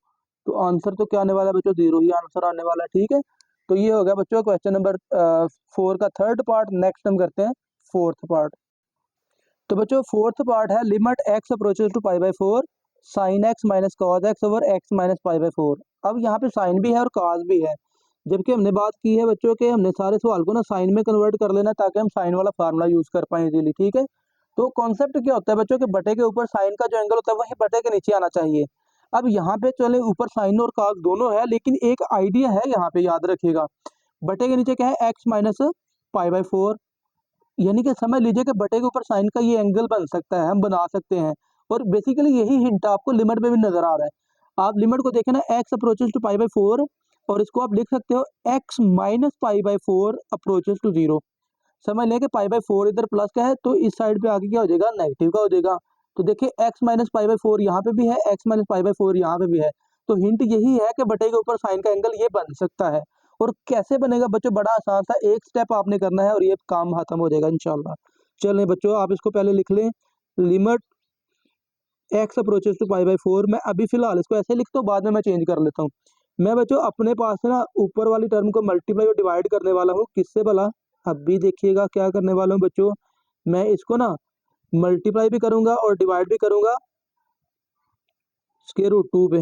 तो आंसर तो क्या आने वाला है बच्चों 0 ही आंसर आने वाला है, ठीक है। तो ये हो गया बच्चों क्वेश्चन नंबर 4 का थर्ड पार्ट। नेक्स्ट हम करते हैं फोर्थ पार्ट। तो बच्चों फोर्थ पार्ट है लिमिट x अप्रोचेस टू पाई/4 sine x minus cos x over x minus पाई/4। अब यहाँ पे साइन भी है और कॉस भी है, जबकि हमने बात की है बच्चों के हमने सारे सवाल को ना साइन में कन्वर्ट कर लेना ताकि हम साइन वाला फार्मूला यूज कर पाए इजीली, ठीक है। तो कॉन्सेप्ट क्या होता है बच्चों के बटे के ऊपर साइन का जो एंगल होता है वही बटे के नीचे आना चाहिए। अब यहाँ पे चले ऊपर साइन और कॉस दोनों है, लेकिन एक आइडिया है यहाँ पे याद रखिएगा, बटे के नीचे क्या है x माइनस पाई/4, यानी कि समझ लीजिए कि बटे के ऊपर साइन का ये एंगल बन सकता है, हम बना सकते हैं। और बेसिकली यही हिंट आपको लिमिट में भी नजर आ रहा है। आप लिमिट को देखें ना x अप्रोचेस टू पाई/4 और इसको आप लिख सकते हो x minus pi by 4 approaches to 0। समझ लें कि पाई बाई 4 इधर प्लस का है तो इस साइड पे आगे क्या हो जाएगा, नेगेटिव का हो जाएगा। तो देखिए x माइनस पाई बाई 4 यहाँ पे भी है, x माइनस पाई बाई 4 यहाँ पे भी है। तो हिंट यही है कि बटे के ऊपर साइन का एंगल ये बन सकता है। और कैसे बनेगा बच्चों, बड़ा आसान था, एक स्टेप आपने करना है और ये काम खत्म हो जाएगा इंशाल्लाह। चलें बच्चों, आप इसको पहले लिख लें, limit x approaches to pi by 4। मैं अभी फिलहाल इसको ऐसे लिखता हूँ, बाद में मैं चेंज कर लेता हूँ। मैं बच्चों अपने पास से ना ऊपर वाली टर्म को मल्टीप्लाई और डिवाइड करने वाला हूँ, किससे भला, अब भी देखिएगा क्या करने वाला हूँ बच्चों। मैं इसको ना मल्टीप्लाई भी करूंगा और डिवाइड भी करूंगा स्क्वायर रूट 2 पे,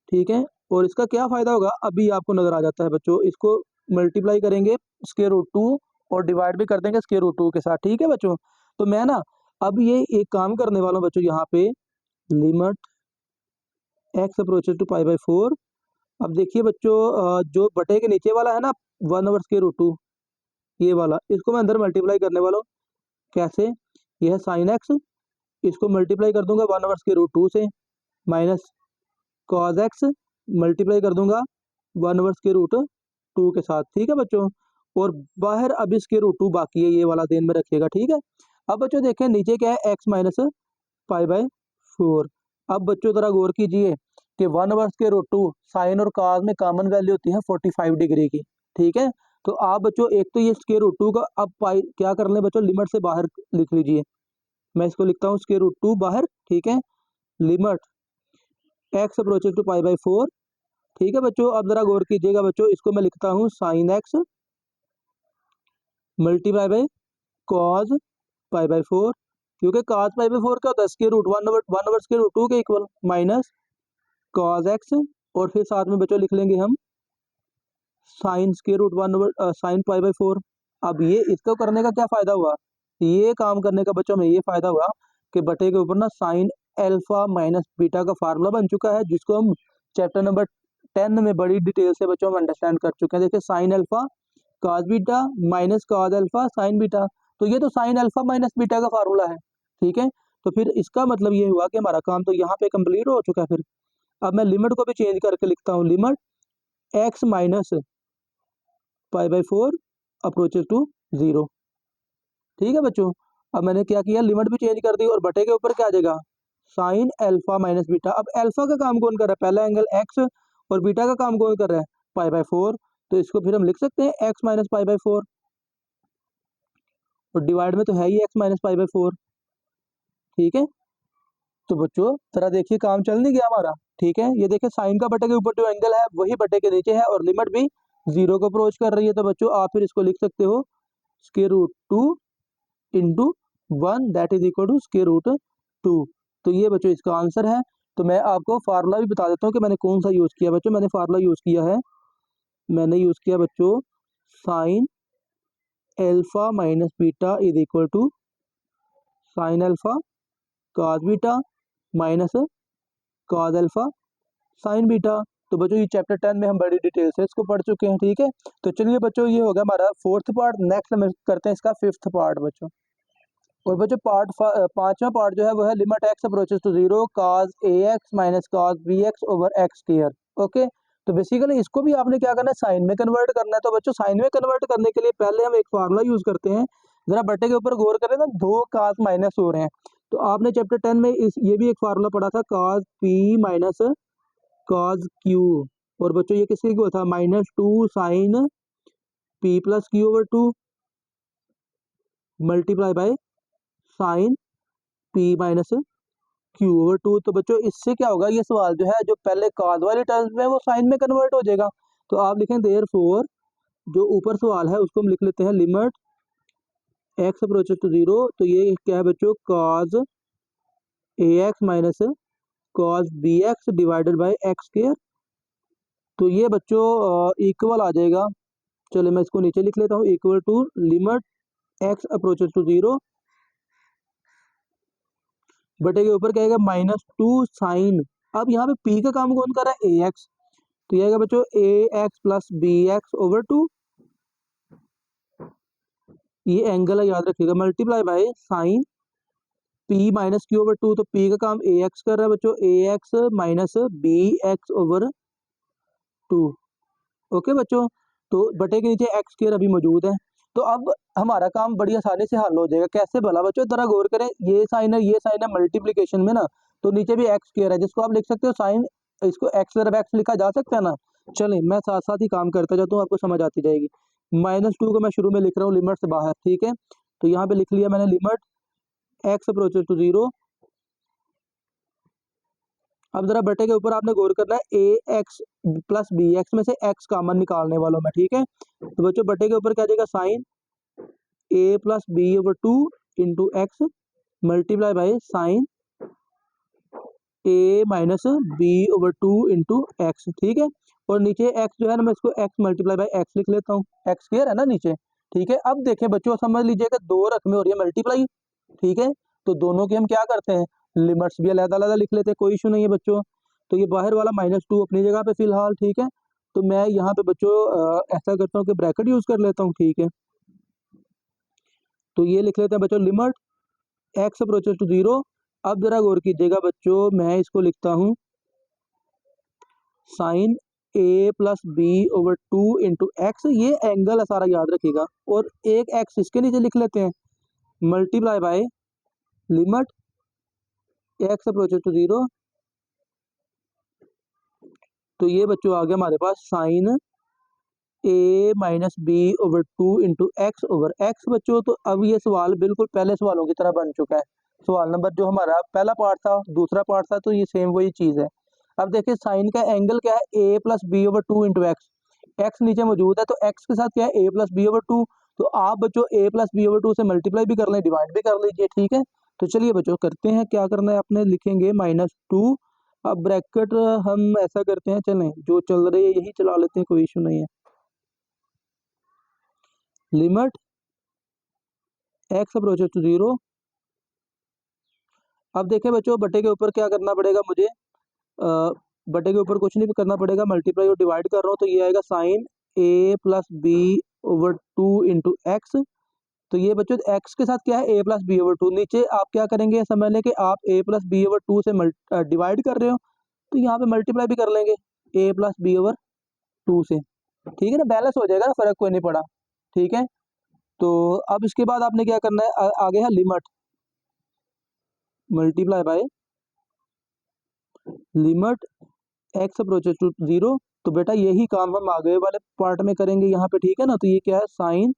ठीक है। और इसका क्या फायदा होगा अभी आपको नजर आ जाता है बच्चों। इसको मल्टीप्लाई करेंगे स्क्वायर रूट 2 और डिवाइड भी कर देंगे स्क्वायर रूट 2 के साथ, ठीक है बच्चों। तो मैं ना अब ये एक काम करने वाला हूँ बच्चों, यहाँ पे limit x approaches to pi by 4। अब देखिए बच्चों, जो बटे के नीचे वाला है ना 1/√2, ये वाला, इसको मैं अंदर मल्टीप्लाई करने वाला हूँ। कैसे, यह है साइन एक्स, इसको मल्टीप्लाई कर दूंगा 1/√2 से, माइनस कॉज एक्स मल्टीप्लाई कर दूंगा 1/√2 के साथ, ठीक है बच्चों। और बाहर अब इसके रूट 2 बाकी है, ये वाला ध्यान में रखिएगा, ठीक है। अब बच्चों देखें नीचे क्या है, x माइनस पाई बाई 4। अब बच्चों जरा गौर कीजिए कि 1/√2 साइन और कॉस में कॉमन वैल्यू होती है 45 डिग्री की, ठीक है। तो आप बच्चों एक तो ये स्क्वायर रूट 2 का अब पाई क्या कर लें बच्चों, लिमिट से बाहर लिख लीजिए। मैं इसको लिखता हूँ स्क्वायर रूट 2 बाहर, ठीक है। Limit x approaches to pi by 4, ठीक है बच्चों। अब जरा गौर कीजिएगा बच्चों, इसको मैं लिखता हूँ sign x multiply by cause pi by 4, क्योंकि कॉज पाई बाई 4 का होता है स्क्वायर रूट 1/1 स्क्वायर रूट 2 के इक्वल, माइनस कॉज एक्स, और फिर साथ में बच्चों लिख लेंगे हम sine square root 1 sine pi by 4। अब ये इसको करने का क्या फायदा हुआ, ये काम करने का बच्चों में ये फायदा हुआ कि बटे के ऊपर ना साइन एल्फा माइनस बीटा का फार्मूला बन चुका है, जिसको हम चैप्टर नंबर 10 में बड़ी डिटेल से बच्चों हम अंडरस्टैंड कर चुके हैं। देखिए sign alpha cos beta minus cos alpha sine beta, तो ये तो साइन अल्फा माइनस बीटा का फार्मूला है, ठीक है। तो फिर इसका मतलब ये हुआ कि हमारा काम तो यहाँ पे कंप्लीट हो चुका है। फिर अब मैं लिमिट को भी चेंज करके लिखता हूँ, limit x minus pi by 4 approaches to 0, ठीक है बच्चों। अब मैंने क्या किया, लिमिट भी चेंज कर दी और बटे के ऊपर क्या आ जाएगा, साइन एल्फा माइनस बीटा। अब एल्फा का काम कौन कर रहा है, पहला एंगल x, और बीटा का काम कौन कर रहा है, पाई बाई 4। तो इसको फिर हम लिख सकते हैं x माइनस पाई बाई 4, और डिवाइड में तो है ही x माइनस पाई बाई 4, ठीक है। तो बच्चों जरा देखिए काम चल नहीं गया हमारा, ठीक है। ये देखिए साइन का बटे के ऊपर जो एंगल है वही बटे के नीचे है, और लिमिट भी 0 को अप्रोच कर रही है। तो बच्चों आप फिर इसको लिख सकते हो square root 2 into 1 that is equal to square root 2। तो ये बच्चों इसका आंसर है। तो मैं आपको फार्मूला भी बता देता हूँ कि मैंने कौन सा यूज़ किया बच्चों। मैंने फार्मूला यूज़ किया है, मैंने यूज़ किया बच्चों sine alpha minus beta is equal to sine alpha cos beta minus cos alpha sine beta. तो बच्चों ये चैप्टर 10 में हम बड़ी डिटेल से इसको पढ़ चुके हैं, ठीक है। तो चलिए बच्चों ये होगा हमारा 4th पार्ट, नेक्स्ट हम करते हैं इसका 5th पार्ट बच्चों। और बच्चों पांचवा पार्ट जो है वो है limit x approaches to 0 cos ax minus cos bx over x square, okay. तो बेसिकली इसको भी आपने क्या करना है, साइन में कन्वर्ट करना है। तो बच्चों साइन में कन्वर्ट करने के लिए पहले हम एक फार्मूला यूज करते हैं। जरा बटे के ऊपर गौर करें ना, 2 cos माइनस हो रहे हैं। तो आपने चैप्टर 10 में ये भी एक फार्मूला पढ़ा था, cos p minus cos q। और बच्चों ये किसके इक्वल था, -2 sine p plus q over 2 multiply by sine p minus q over 2। तो बच्चों इससे क्या होगा, ये सवाल जो है जो पहले cos वाले टर्म्स में वो साइन में कन्वर्ट हो जाएगा। तो आप लिखें देयरफॉर, जो ऊपर सवाल है उसको हम लिख लेते हैं लिमिट x अप्रोचेस टू 0। तो ये क्या है बच्चों, cos ax minus cos bx divided by x square. तो ये बच्चों इक्वल आ जाएगा, चलो मैं इसको नीचे लिख लेता हूँ, equal to limit x approaches to 0 बटे के ऊपर क्या आएगा, -2 साइन। अब यहाँ पे p का काम कौन कर रहा है, ax। तो ये आएगा बच्चों ax प्लस bx ओवर 2, ये एंगल है याद रखिएगा, multiply by sine p minus q over 2। तो p का काम ax कर रहा है बच्चों, ax minus bx over two. Okay बच्चों, तो बटे के नीचे एक्स स्क्वायर अभी मौजूद है। तो अब हमारा काम बड़ी आसानी से हल हो जाएगा। कैसे भला बच्चों, जरा गौर करें, ये साइन है, ये साइन है मल्टीप्लिकेशन में ना, तो नीचे भी एक्स स्क्वायर है जिसको आप लिख सकते हो साइन, इसको एक्स स्क्वायर एक्स लिखा जा सकता है ना। चलें मैं साथ साथ ही काम करता जाता हूँ, आपको समझ आती जाएगी। -2 को मैं शुरू में लिख रहा हूँ लिमिट से बाहर, ठीक है। तो यहाँ पे लिख लिया मैंने लिमिट एक्स अप्रोचेस टू 0। अब जरा बटे के ऊपर आपने गौर करना है, ए एक्स प्लस बी, एक्स में से एक्स कॉमन निकालने वालों में, ठीक है। तो बच्चों बटे के ऊपर क्या जाएगा, sine A plus B over 2 into X multiply by sine A minus B over 2 into X, ठीक है। और नीचे एक्स जो है ना, मैं इसको एक्स मल्टीप्लाई बाई एक्स लिख लेता हूँ, एक्स स्क्वायर है ना नीचे, ठीक है। अब देखें बच्चों, समझ लीजिएगा दो रकमें हो रही है मल्टीप्लाई, ठीक है। तो दोनों की हम क्या करते हैं, लिमिट्स भी अलग अलग लिख लेते हैं, कोई इशू नहीं है बच्चों। तो ये बाहर वाला -2 अपनी जगह पे फिलहाल, ठीक है। तो मैं यहाँ पे बच्चों ऐसा करता हूँ कि ब्रैकेट यूज कर लेता हूँ, ठीक है। तो ये लिख लेते हैं बच्चों लिमिट एक्स अप्रोचेस टू 0। अब जरा गौर कीजिएगा बच्चों, मैं इसको लिखता हूँ sine A plus B over 2 into X, ये एंगल है सारा, याद रखिएगा। और एक एक्स इसके नीचे लिख लेते हैं, multiply by limit x approaches to 0। तो ये बच्चों आ गया हमारे पास sine A minus B over 2 into X over X बच्चों। तो अब ये सवाल बिल्कुल पहले सवालों की तरह बन चुका है। सवाल नंबर जो हमारा पहला पार्ट था, दूसरा पार्ट था, तो ये सेम वही चीज़ है। अब देखिए साइन का एंगल क्या है, A plus B over 2 into X. X नीचे मौजूद है, तो एक्स के साथ क्या है, ए प्लस बी ओवर 2। तो आप बच्चों ए प्लस बी ओवर 2 से मल्टीप्लाई भी कर लें, डिवाइड भी कर लीजिए, ठीक है। तो चलिए बच्चों करते हैं, क्या करना है आपने, लिखेंगे -2। अब ब्रैकेट हम ऐसा करते हैं, चलें जो चल रही है यही चला लेते हैं, कोई इशू नहीं है। Limit x approaches to 0। अब देखें बच्चों, बटे के ऊपर क्या करना पड़ेगा मुझे, बटे के ऊपर कुछ नहीं करना पड़ेगा, मल्टीप्लाई और डिवाइड कर रहा हूँ। तो ये आएगा sine A plus B over 2 into x. तो ये बच्चों एक्स के साथ क्या है, ए प्लस बी ओवर 2। नीचे आप क्या करेंगे, समझ लें कि आप ए प्लस बी ओवर 2 से डिवाइड कर रहे हो, तो यहाँ पे मल्टीप्लाई भी कर लेंगे ए प्लस बी ओवर 2 से, ठीक है ना। बैलेंस हो जाएगा ना, फर्क कोई नहीं पड़ा, ठीक है। तो अब इसके बाद आपने क्या करना है, आगे है limit multiply by limit x approaches to 0। तो बेटा यही काम हम आगे वाले पार्ट में करेंगे यहाँ पे, ठीक है ना। तो ये क्या है, sine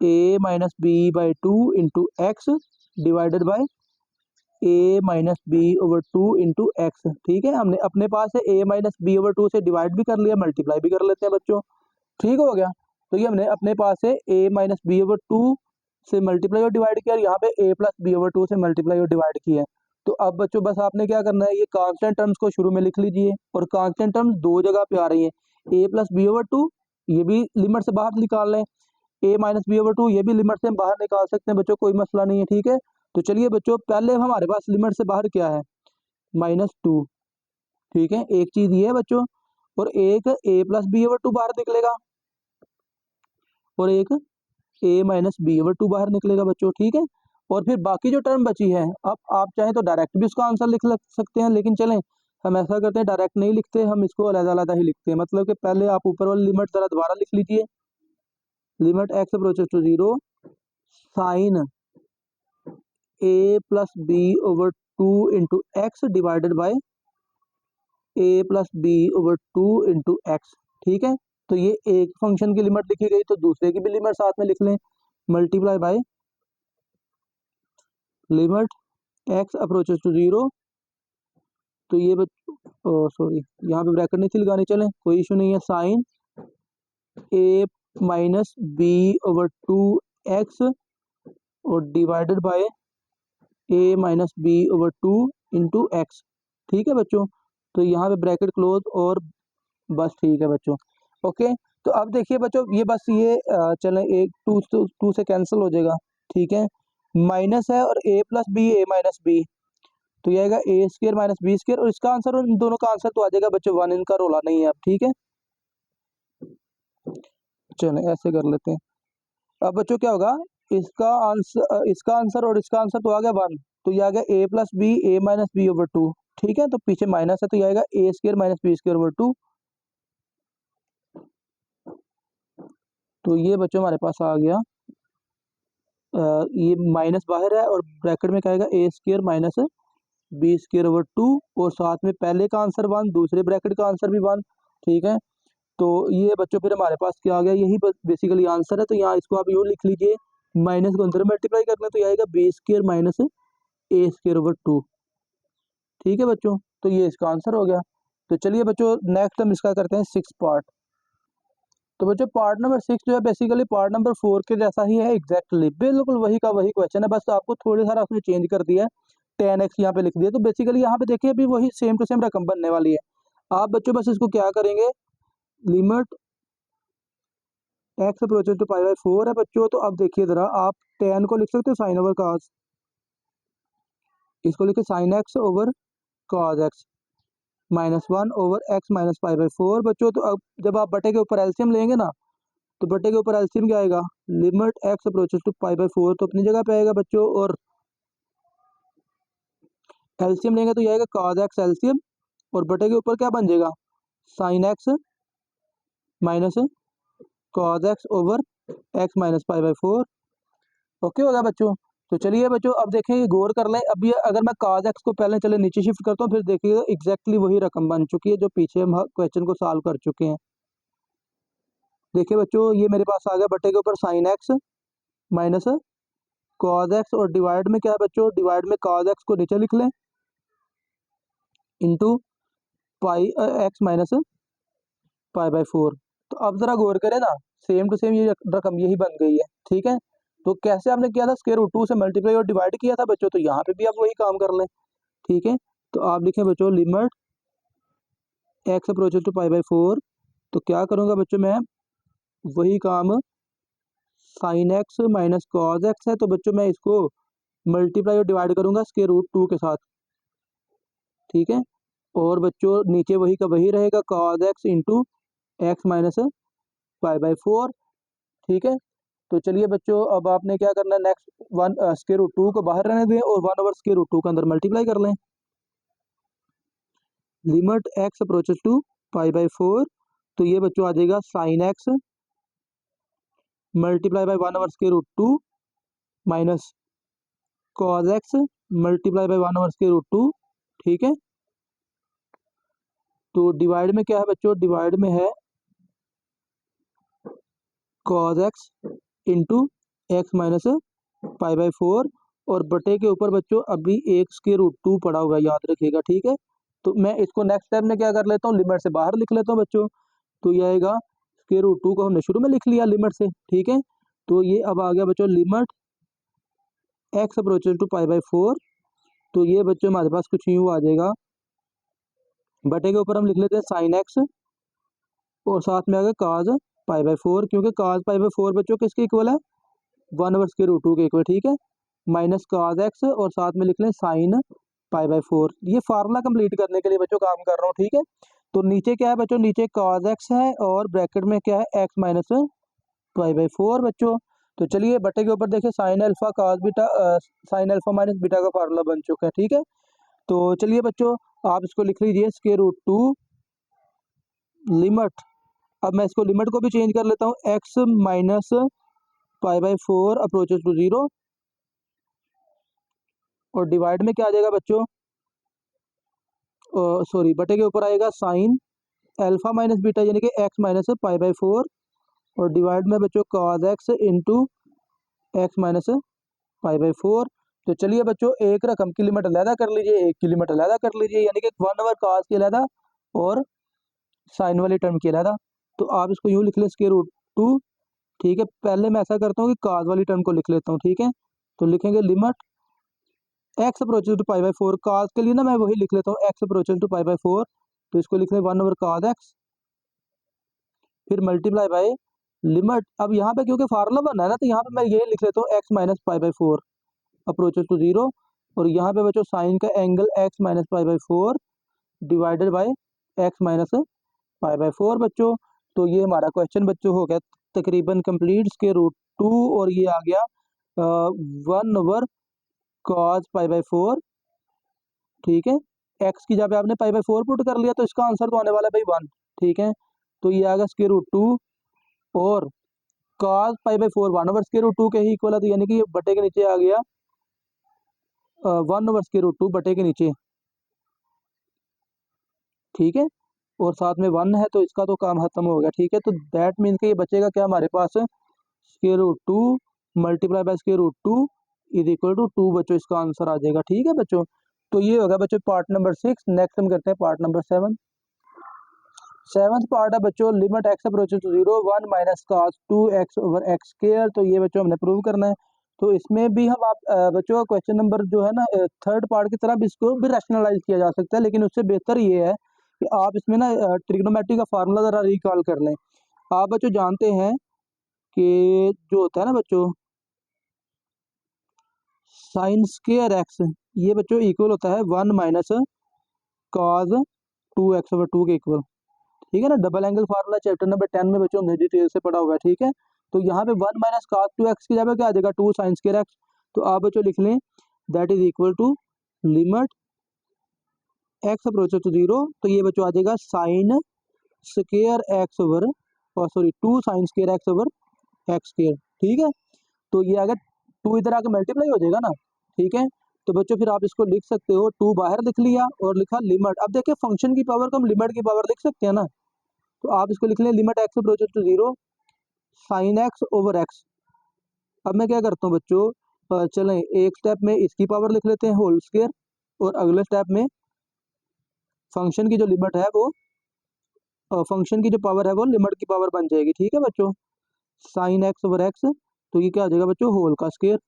A minus B by 2 into x divided by A minus B over 2 into X, ठीक है। हमने अपने पास है ए माइनस बी ओवर 2 से डिवाइड भी कर लिया, मल्टीप्लाई भी कर लेते हैं बच्चों, ठीक हो गया। तो ये हमने अपने पास है ए माइनस बी ओवर 2 से मल्टीप्लाई और डिवाइड किया, और यहाँ पे ए प्लस बी ओवर 2 से मल्टीप्लाई और डिवाइड किया है। तो अब बच्चों बस आपने क्या करना है, ये कांस्टेंट टर्म्स को शुरू में लिख लीजिए, और कांस्टेंट टर्म्स दो जगह पे आ रही है, ए प्लस बी ओवर 2, ये भी लिमिट से बाहर निकाल लें, ए माइनस बी ओवर 2 ये भी लिमिट से हम बाहर निकाल सकते हैं बच्चों, कोई मसला नहीं है, ठीक है। तो चलिए बच्चों, पहले हमारे पास लिमिट से बाहर क्या है, -2, ठीक है, एक चीज ये है बच्चों। और एक ए प्लस बी ओवर 2 बाहर निकलेगा, और एक ए माइनस बी ओवर 2 बाहर निकलेगा बच्चों, ठीक है। और फिर बाकी जो टर्म बची है, अब आप चाहें तो डायरेक्ट भी उसका आंसर लिख सकते हैं, लेकिन चलें हम ऐसा करते हैं, डायरेक्ट नहीं लिखते, हम इसको अलग-अलग ही लिखते हैं। मतलब कि पहले आप ऊपर वाली लिमिट जरा दोबारा लिख लीजिए, limit x approaches to 0 sine A plus B over 2 into x divided by A plus B over 2 into X, ठीक है। तो ये एक फंक्शन की लिमिट लिखी गई, तो दूसरे की भी लिमिट साथ में लिख लें, multiply by limit x approaches to 0। तो ये सॉरी, यहाँ पे ब्रैकेट नहीं थी लगानी, चलें कोई इशू नहीं है, sine A minus B over 2 X और divided by A minus B over 2 into X, ठीक है बच्चों। तो यहाँ पे ब्रैकेट क्लोज, और बस ठीक है बच्चों, ओके। तो अब देखिए बच्चों, ये बस ये चलें, एक टू से कैंसिल हो जाएगा, ठीक है। माइनस है और ए प्लस बी, ए माइनस बी, तो ये आएगा A square minus B square, और इसका आंसर, और इन दोनों का आंसर तो आ जाएगा बच्चों 1, इनका रोला नहीं है अब, ठीक है। चलें ऐसे कर लेते हैं। अब बच्चों क्या होगा, इसका आंसर और इसका आंसर तो आ गया 1, तो ये आ गया ए प्लस बी, ए माइनस बी ओवर 2, ठीक है। तो पीछे माइनस है, तो ये आएगा A square minus B square over 2। तो ये बच्चों हमारे पास आ गया, ये माइनस बाहर है और ब्रैकेट में क्या आएगा, A square minus B square over 2, और साथ में पहले का आंसर 1, दूसरे ब्रैकेट का आंसर भी 1। ठीक है, तो ये बच्चों फिर हमारे पास क्या आ गया, यही बेसिकली आंसर है। तो यहाँ इसको आप यूँ लिख लीजिए, माइनस को अंदर मल्टीप्लाई करना, तो ये आएगा बी स्क्र माइनस ए स्क्र ओवर 2। ठीक है बच्चों, तो ये इसका आंसर हो गया। तो चलिए बच्चों नेक्स्ट हम इसका करते हैं 6 पार्ट। तो बच्चों पार्ट नंबर 6 जो है बेसिकली पार्ट नंबर 4 के जैसा ही है, एग्जैक्टली बिल्कुल वही का वही क्वेश्चन है, बस आपको थोड़ी सारा उसने चेंज कर दिया है, 10x यहाँ पे लिख दिया। तो बेसिकली यहाँ पे देखिए अभी वही सेम टू सेम रकम बनने वाली है। आप बच्चों बस इसको क्या करेंगे, limit x approaches to pi by 4 है बच्चों। तो अब देखिए जरा, आप 10 को लिख सकते हो साइन ओवर कॉस, इसको लिखे sign x over cos x minus 1 over x minus pi by 4 बच्चों। तो अब जब आप बटे के ऊपर एलसीएम लेंगे ना, तो बटे के ऊपर एलसीएम क्या आएगा, limit x approaches to pi by 4 तो अपनी जगह पे आएगा बच्चों, और एलसीएम लेंगे तो ये आएगा कॉस एक्स एलसीएम, और बटे के ऊपर क्या बन जाएगा, sine x minus cos x over x minus pi by 4। Okay होगा बच्चों। तो चलिए बच्चों अब देखें, ये गौर कर लें। अब ये अगर मैं cos x को पहले चले नीचे शिफ्ट करता हूँ, फिर देखिएगा एग्जैक्टली वही रकम बन चुकी है जो पीछे हम क्वेश्चन को सॉल्व कर चुके हैं। देखिए बच्चों, ये मेरे पास आ गया बटे के ऊपर sign x minus cos x, और डिवाइड में क्या है बच्चों, डिवाइड में cos x को नीचे लिख लें into pi x minus pi by 4। तो अब जरा गौर करें ना, सेम टू सेम ये रकम यही बन गई है। ठीक है, तो कैसे आपने किया था, स्क्वायर रूट 2 से मल्टीप्लाई और डिवाइड किया था बच्चों, तो यहाँ पे भी आप वही काम कर लें। ठीक है, तो आप लिखें बच्चों limit x approaches to pi by 4। तो क्या करूँगा बच्चों, मैं वही काम, sine x minus cos x है, तो बच्चों मैं इसको मल्टीप्लाई और डिवाइड करूँगा स्क्वायर रूट 2 के साथ। ठीक है, और बच्चों नीचे वही का वही रहेगा, cos x into x minus pi by 4। ठीक है, तो चलिए बच्चों अब आपने क्या करना है, नेक्स्ट वन स्क्वायर रूट 2 को बाहर रहने दें और 1 ओवर स्क्वायर रूट 2 के अंदर मल्टीप्लाई कर लें। Limit x approaches to pi by 4, तो ये बच्चों आ जाएगा sine x multiply by 1 over square root 2 minus cos x multiply by 1 over square root 2। ठीक है, तो डिवाइड में क्या है बच्चों, डिवाइड में है cos x into x minus pi by 4, और बटे के ऊपर बच्चों अभी एक स्क्वायर रूट 2 पड़ा हुआ है, याद रखिएगा। ठीक है, तो मैं इसको नेक्स्ट स्टेप में क्या कर लेता हूँ, लिमिट से बाहर लिख लेता हूँ बच्चों। तो ये आएगा स्क्वायर रूट 2 को हमने शुरू में लिख लिया लिमिट से। ठीक है, तो ये अब आ गया बच्चों limit x approaches to pi by 4। तो ये बच्चों हमारे पास कुछ यूँ आ जाएगा, बटे के ऊपर हम लिख लेते हैं साइन एक्स, और साथ में आ गया काज पाई बाई 4, क्योंकि काज पाई बाई 4 बच्चों किसके इक्वल है, 1 ओवर स्क्वायर रूट 2 के इक्वल। ठीक है, माइनस काज एक्स, और साथ में लिख लें साइन पाई बाई 4। ये फार्मूला कंप्लीट करने के लिए बच्चों काम कर रहा हूँ। ठीक है, तो नीचे क्या है बच्चों, नीचे काज एक्स है और ब्रैकेट में क्या है, एक्स माइनस पाई बाई 4 बच्चों। तो चलिए बटे के ऊपर देखिए साइन अल्फा काज beta, sine alpha minus beta का फार्मूला बन चुका है। ठीक है, तो चलिए बच्चों आप इसको लिख लीजिए स्क्वायर रूट 2 लिमिट, अब मैं इसको लिमिट को भी चेंज कर लेता हूँ, x minus pi by 4 approaches to 0, और डिवाइड में क्या आ जाएगा बच्चों, सॉरी बटे के ऊपर आएगा साइन अल्फा माइनस बीटा यानी कि एक्स माइनस पाई बाई 4, और डिवाइड में बच्चों cos x into x minus pi by 4। तो चलिए बच्चों एक रकम की लिमिट अलहदा कर लीजिए, एक की लिमिट अलहदा कर लीजिए, यानी कि 1 ओवर कॉस की अलहदा और साइन वाली टर्म की अलहदा। तो आप इसको यूँ लिख लें स्क्वायर रूट 2। ठीक है, पहले मैं ऐसा करता हूँ कि cos वाली टर्म को लिख लेता हूँ। ठीक है, तो लिखेंगे limit x approaches to pi by 4, cos के लिए ना मैं वही लिख लेता हूँ x approaches to pi by 4, तो इसको लिख लें 1 ओवर cos एक्स, फिर मल्टीप्लाई बाई लिमिट, अब यहाँ पे क्योंकि फार्मूला बना है ना, तो यहाँ पे मैं ये लिख लेता हूँ x minus pi by 4 approaches to 0, और यहाँ पे बच्चों साइन का angle x minus pi by 4 divided by x minus pi by 4 बच्चों। तो ये हमारा क्वेश्चन बच्चों हो गया तकरीबन कंप्लीट, स्क्वायर रूट 2, और ये आ गया 1 ओवर कॉस पाई बाई 4। ठीक है, एक्स की जगह पे आपने पाई बाई 4 पुट कर लिया, तो इसका आंसर तो आने वाला है भाई 1। ठीक है, तो ये आ गया स्क्वायर रूट 2 और cos π/4 1/√2 के ही इक्वल है, तो यानी कि ये बटे के नीचे आ गया 1/√2 बटे के नीचे, ठीक है। और साथ में 1 है तो इसका तो काम खत्म हो गया, ठीक है। तो दैट मीन्स कि ये बचेगा क्या हमारे पास, √2 multiply by √2 is equal to 2 बच्चों, इसका आंसर आ जाएगा, ठीक है बच्चों। तो ये होगा बच्चों पार्ट नंबर 6। नेक्स्ट हम करते हैं पार्ट नंबर 7। सेवंथ पार्ट है बच्चों, limit x approaches to 0 1 minus cos 2x over x square. तो ये बच्चों हमने प्रूव करना है। तो इसमें भी हम आप बच्चों क्वेश्चन नंबर जो है ना थर्ड पार्ट की तरह भी इसको भी रैशनलाइज किया जा सकता है, लेकिन उससे बेहतर ये है कि आप इसमें ना ट्रिग्नोमेट्री का फार्मूला ज़रा रिकॉल कर लें। आप बच्चों जानते हैं कि जो होता है ना बच्चों साइन स्क्वायर एक्स, ये बच्चों इक्वल होता है 1 माइनस cos 2x ओवर 2 के इक्वल, ठीक है ना। Double angle formula chapter number 10 में बच्चों हमने डिटेल से पढ़ा हुआ है, ठीक है। तो यहाँ पे 1 माइनस cos 2x की जगह क्या आ जाएगा 2 साइन स्क्वायर एक्स। तो आप बच्चों लिख लें that is equal to limit x approaches to 0। तो ये बच्चों आ जाएगा साइन स्क्वायर एक्स ओवर और sorry 2 sine square x over x square, ठीक है। तो ये अगर 2 इधर आके मल्टीप्लाई हो जाएगा ना, ठीक है। तो बच्चों फिर आप इसको लिख सकते हो, 2 बाहर लिख लिया और लिखा लिमिट। अब देखिए फंक्शन की पावर को हम लिमिट की पावर लिख सकते हैं ना, तो आप इसको लिख लें limit x approaches to 0 sine x over x. अब मैं क्या करता हूँ बच्चों, चलें एक स्टेप में इसकी पावर लिख लेते हैं होल स्क्वायर, और अगले स्टेप में फंक्शन की जो लिमिट है वो फंक्शन की जो पावर है वो लिमिट की पावर बन जाएगी, ठीक है बच्चों। साइन एक्स ओवर एक्स, तो ये क्या आ जाएगा बच्चों होल का स्क्वायर।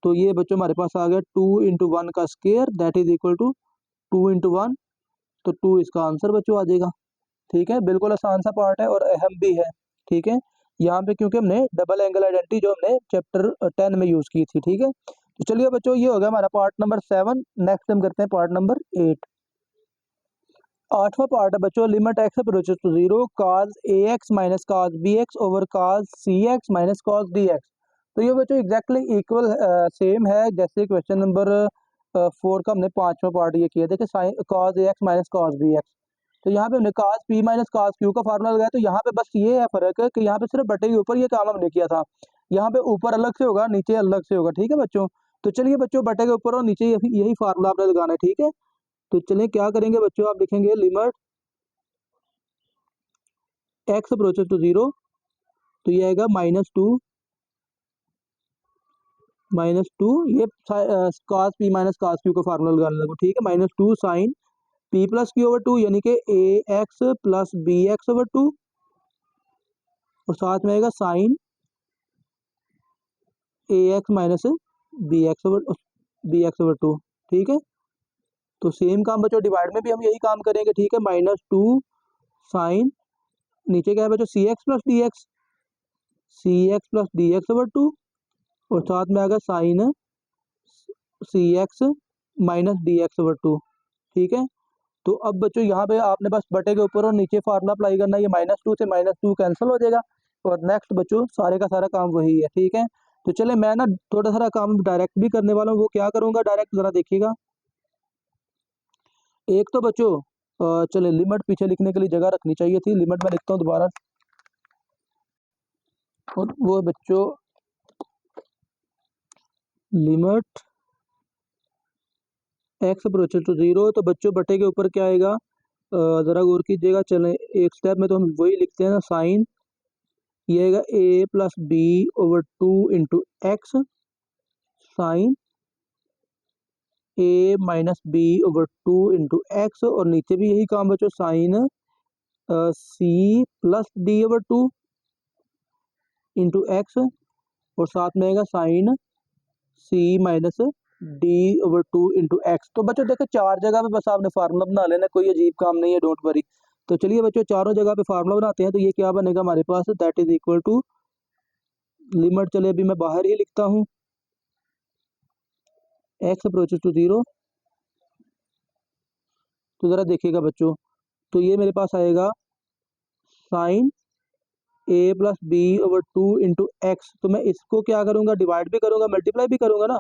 तो ये बच्चों हमारे पास आ गया 2 इंटू 1 का square that is equal to 2 into 1, तो 2 इसका आंसर बच्चों आ जाएगा, ठीक है। बिल्कुल आसान सा पार्ट है और अहम भी है, ठीक है। यहाँ पे क्योंकि हमने डबल एंगल आइडेंटिटी जो हमने चैप्टर 10 में यूज की थी, ठीक है। तो चलिए बच्चों ये हो गया हमारा पार्ट नंबर 7। नेक्स्ट हम करते हैं पार्ट नंबर 8। आठवां पार्ट है बच्चों, limit x approaches to 0 cos ax minus cos bx over cos cx minus cos dx। तो ये बच्चों एग्जैक्टली इक्वल सेम है जैसे क्वेश्चन नंबर 4 का हमने पांचवा पार्ट ये किया। देखिए sine cos ax minus cos bx, तो यहाँ पे हमने cos p minus cos q का फार्मूला लगाया। तो यहाँ पे बस ये है फर्क है कि यहाँ पे सिर्फ बटे के ऊपर ये काम हमने किया था, यहाँ पे ऊपर अलग से होगा नीचे अलग से होगा, ठीक है बच्चों। तो चलिए बच्चों बटे के ऊपर और नीचे यही फार्मूला आपने लगाना है, ठीक है। तो चलिए क्या करेंगे बच्चों, आप लिखेंगे लिमिट एक्स अप्रोचेस टू 0, तो ये आएगा -2 ये cos p minus cos q का फार्मूला लगाने लगो, ठीक है। -2 sine p plus q over 2 यानी कि ax प्लस bx ओवर 2, और साथ में आएगा sine ax minus bx over 2, ठीक है। तो सेम काम बच्चों डिवाइड में भी हम यही काम करेंगे, ठीक है। -2 साइन नीचे क्या है बच्चों cx प्लस dx ओवर 2, और साथ में आएगा sine cx minus dx over 2, ठीक है। तो अब बच्चों यहाँ पे आपने बस बटे के ऊपर और नीचे फार्मूला अप्लाई करना है, ये -2 से -2 कैंसिल हो जाएगा, और नेक्स्ट बच्चों सारे का सारा काम वही है, ठीक है। तो चले मैं ना थोड़ा सारा काम डायरेक्ट भी करने वाला हूँ, वो क्या करूँगा डायरेक्ट ज़रा देखिएगा। एक तो बच्चों चले लिमिट पीछे लिखने के लिए जगह रखनी चाहिए थी, लिमिट में लिखता हूँ दोबारा, और वो बच्चों लिमिट एक्स अप्रोचेस टू 0, तो बच्चों बटे के ऊपर क्या आएगा, ज़रा गौर कीजिएगा। चलें एक स्टेप में तो हम वही लिखते हैं ना, साइन ये आएगा a plus B over 2 into x sine a minus B over 2 into x, और नीचे भी यही काम बच्चों sine c plus d over 2 into x, और साथ में आएगा sine c minus d over 2 into x. तो बच्चों देखो चार जगह पे बस आपने फार्मूला बना लेना, कोई अजीब काम नहीं है, डोंट वरी। तो चलिए बच्चों चारों जगह पे फार्मूला बनाते हैं। तो ये क्या बनेगा हमारे पास, that is equal to limit, चले अभी मैं बाहर ही लिखता हूँ, एक्स अप्रोचेस टू 0। तो ज़रा देखिएगा बच्चों, तो ये मेरे पास आएगा sine a plus B over 2 into x. तो मैं इसको क्या करूँगा, डिवाइड भी करूँगा मल्टीप्लाई भी करूँगा ना,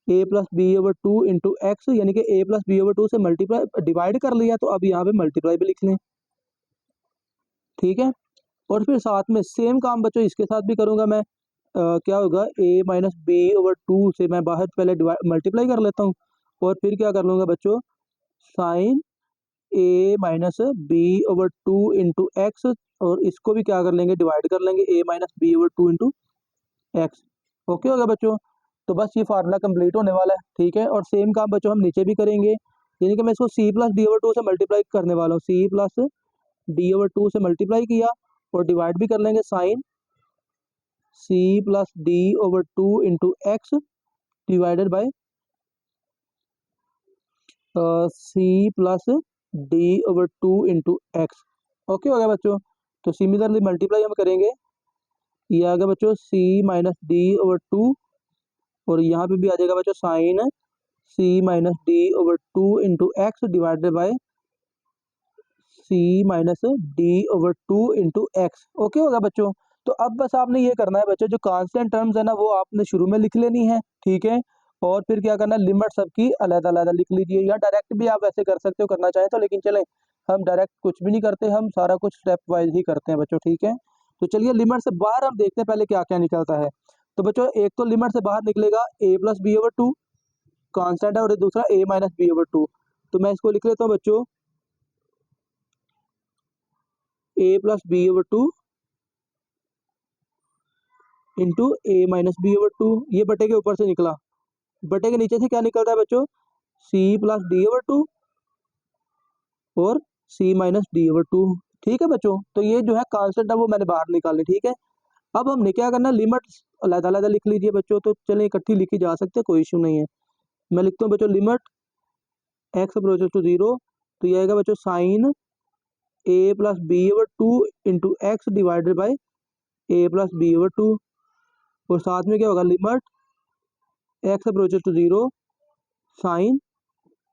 a plus B over 2 into x, यानी कि a प्लस बी ओवर 2 से मल्टीप्लाई डिवाइड कर लिया, तो अब यहाँ पे मल्टीप्लाई भी लिख लें, ठीक है। और फिर साथ में सेम काम बच्चों इसके साथ भी करूँगा मैं। क्या होगा, a minus B over two से मैं बाहर पहले मल्टीप्लाई कर लेता हूँ, और फिर क्या कर लूँगा बच्चों, sine a minus B over two into x, और इसको भी क्या कर लेंगे, डिवाइड कर लेंगे, a minus B over two into x. Okay होगा बच्चों। तो बस ये फार्मूला कंप्लीट होने वाला है, ठीक है। और सेम काम बच्चों हम नीचे भी करेंगे, यानी कि मैं इसको c plus d over two से मल्टीप्लाई करने वाला हूँ, c plus d over two से मल्टीप्लाई किया और डिवाइड भी कर लेंगे, sine c plus d over two into x divided by c plus d over two into x. Okay हो गया बच्चों। तो सिमिलरली मल्टीप्लाई हम करेंगे, ये आ गया बच्चों c minus d over two, और यहाँ पे भी आ जाएगा बच्चों sine c minus d over two into x divided by c minus d over two into x. Okay होगा बच्चों। तो अब बस आपने ये करना है बच्चों, जो कांस्टेंट टर्म्स है ना वो आपने शुरू में लिख लेनी है, ठीक है। और फिर क्या करना है, लिमिट सबकी अलग अलग लिख लीजिए, या डायरेक्ट भी आप ऐसे कर सकते हो करना चाहें तो, लेकिन चलें हम डायरेक्ट कुछ भी नहीं करते, हम सारा कुछ स्टेप वाइज ही करते हैं बच्चों, ठीक है। तो चलिए लिमिट से बाहर हम देखते हैं पहले क्या क्या निकलता है। तो बच्चों एक तो लिमिट से बाहर निकलेगा a plus B over two, constant है, और दूसरा a minus B over two. तो मैं इसको लिख लेता हूँ बच्चों, a plus B over two into a minus B over two, ये बटे के ऊपर से निकला, बटे के नीचे से क्या निकलता है बच्चों, c plus d over two और c minus d over two, ठीक है बच्चों। तो ये जो है कांस्टेंट है वो मैंने बाहर निकाले, ठीक है। अब हमने क्या करना है, लिमिट अलग अलग लिख लीजिए बच्चों, तो चलें इकट्ठी लिखी जा सकते हैं, कोई इशू नहीं है। मैं लिखता हूँ बच्चों limit x approaches to zero, तो ये आएगा बच्चों sine a plus B over two into x divided by a plus B over two, और साथ में क्या होगा, limit x approaches to zero sine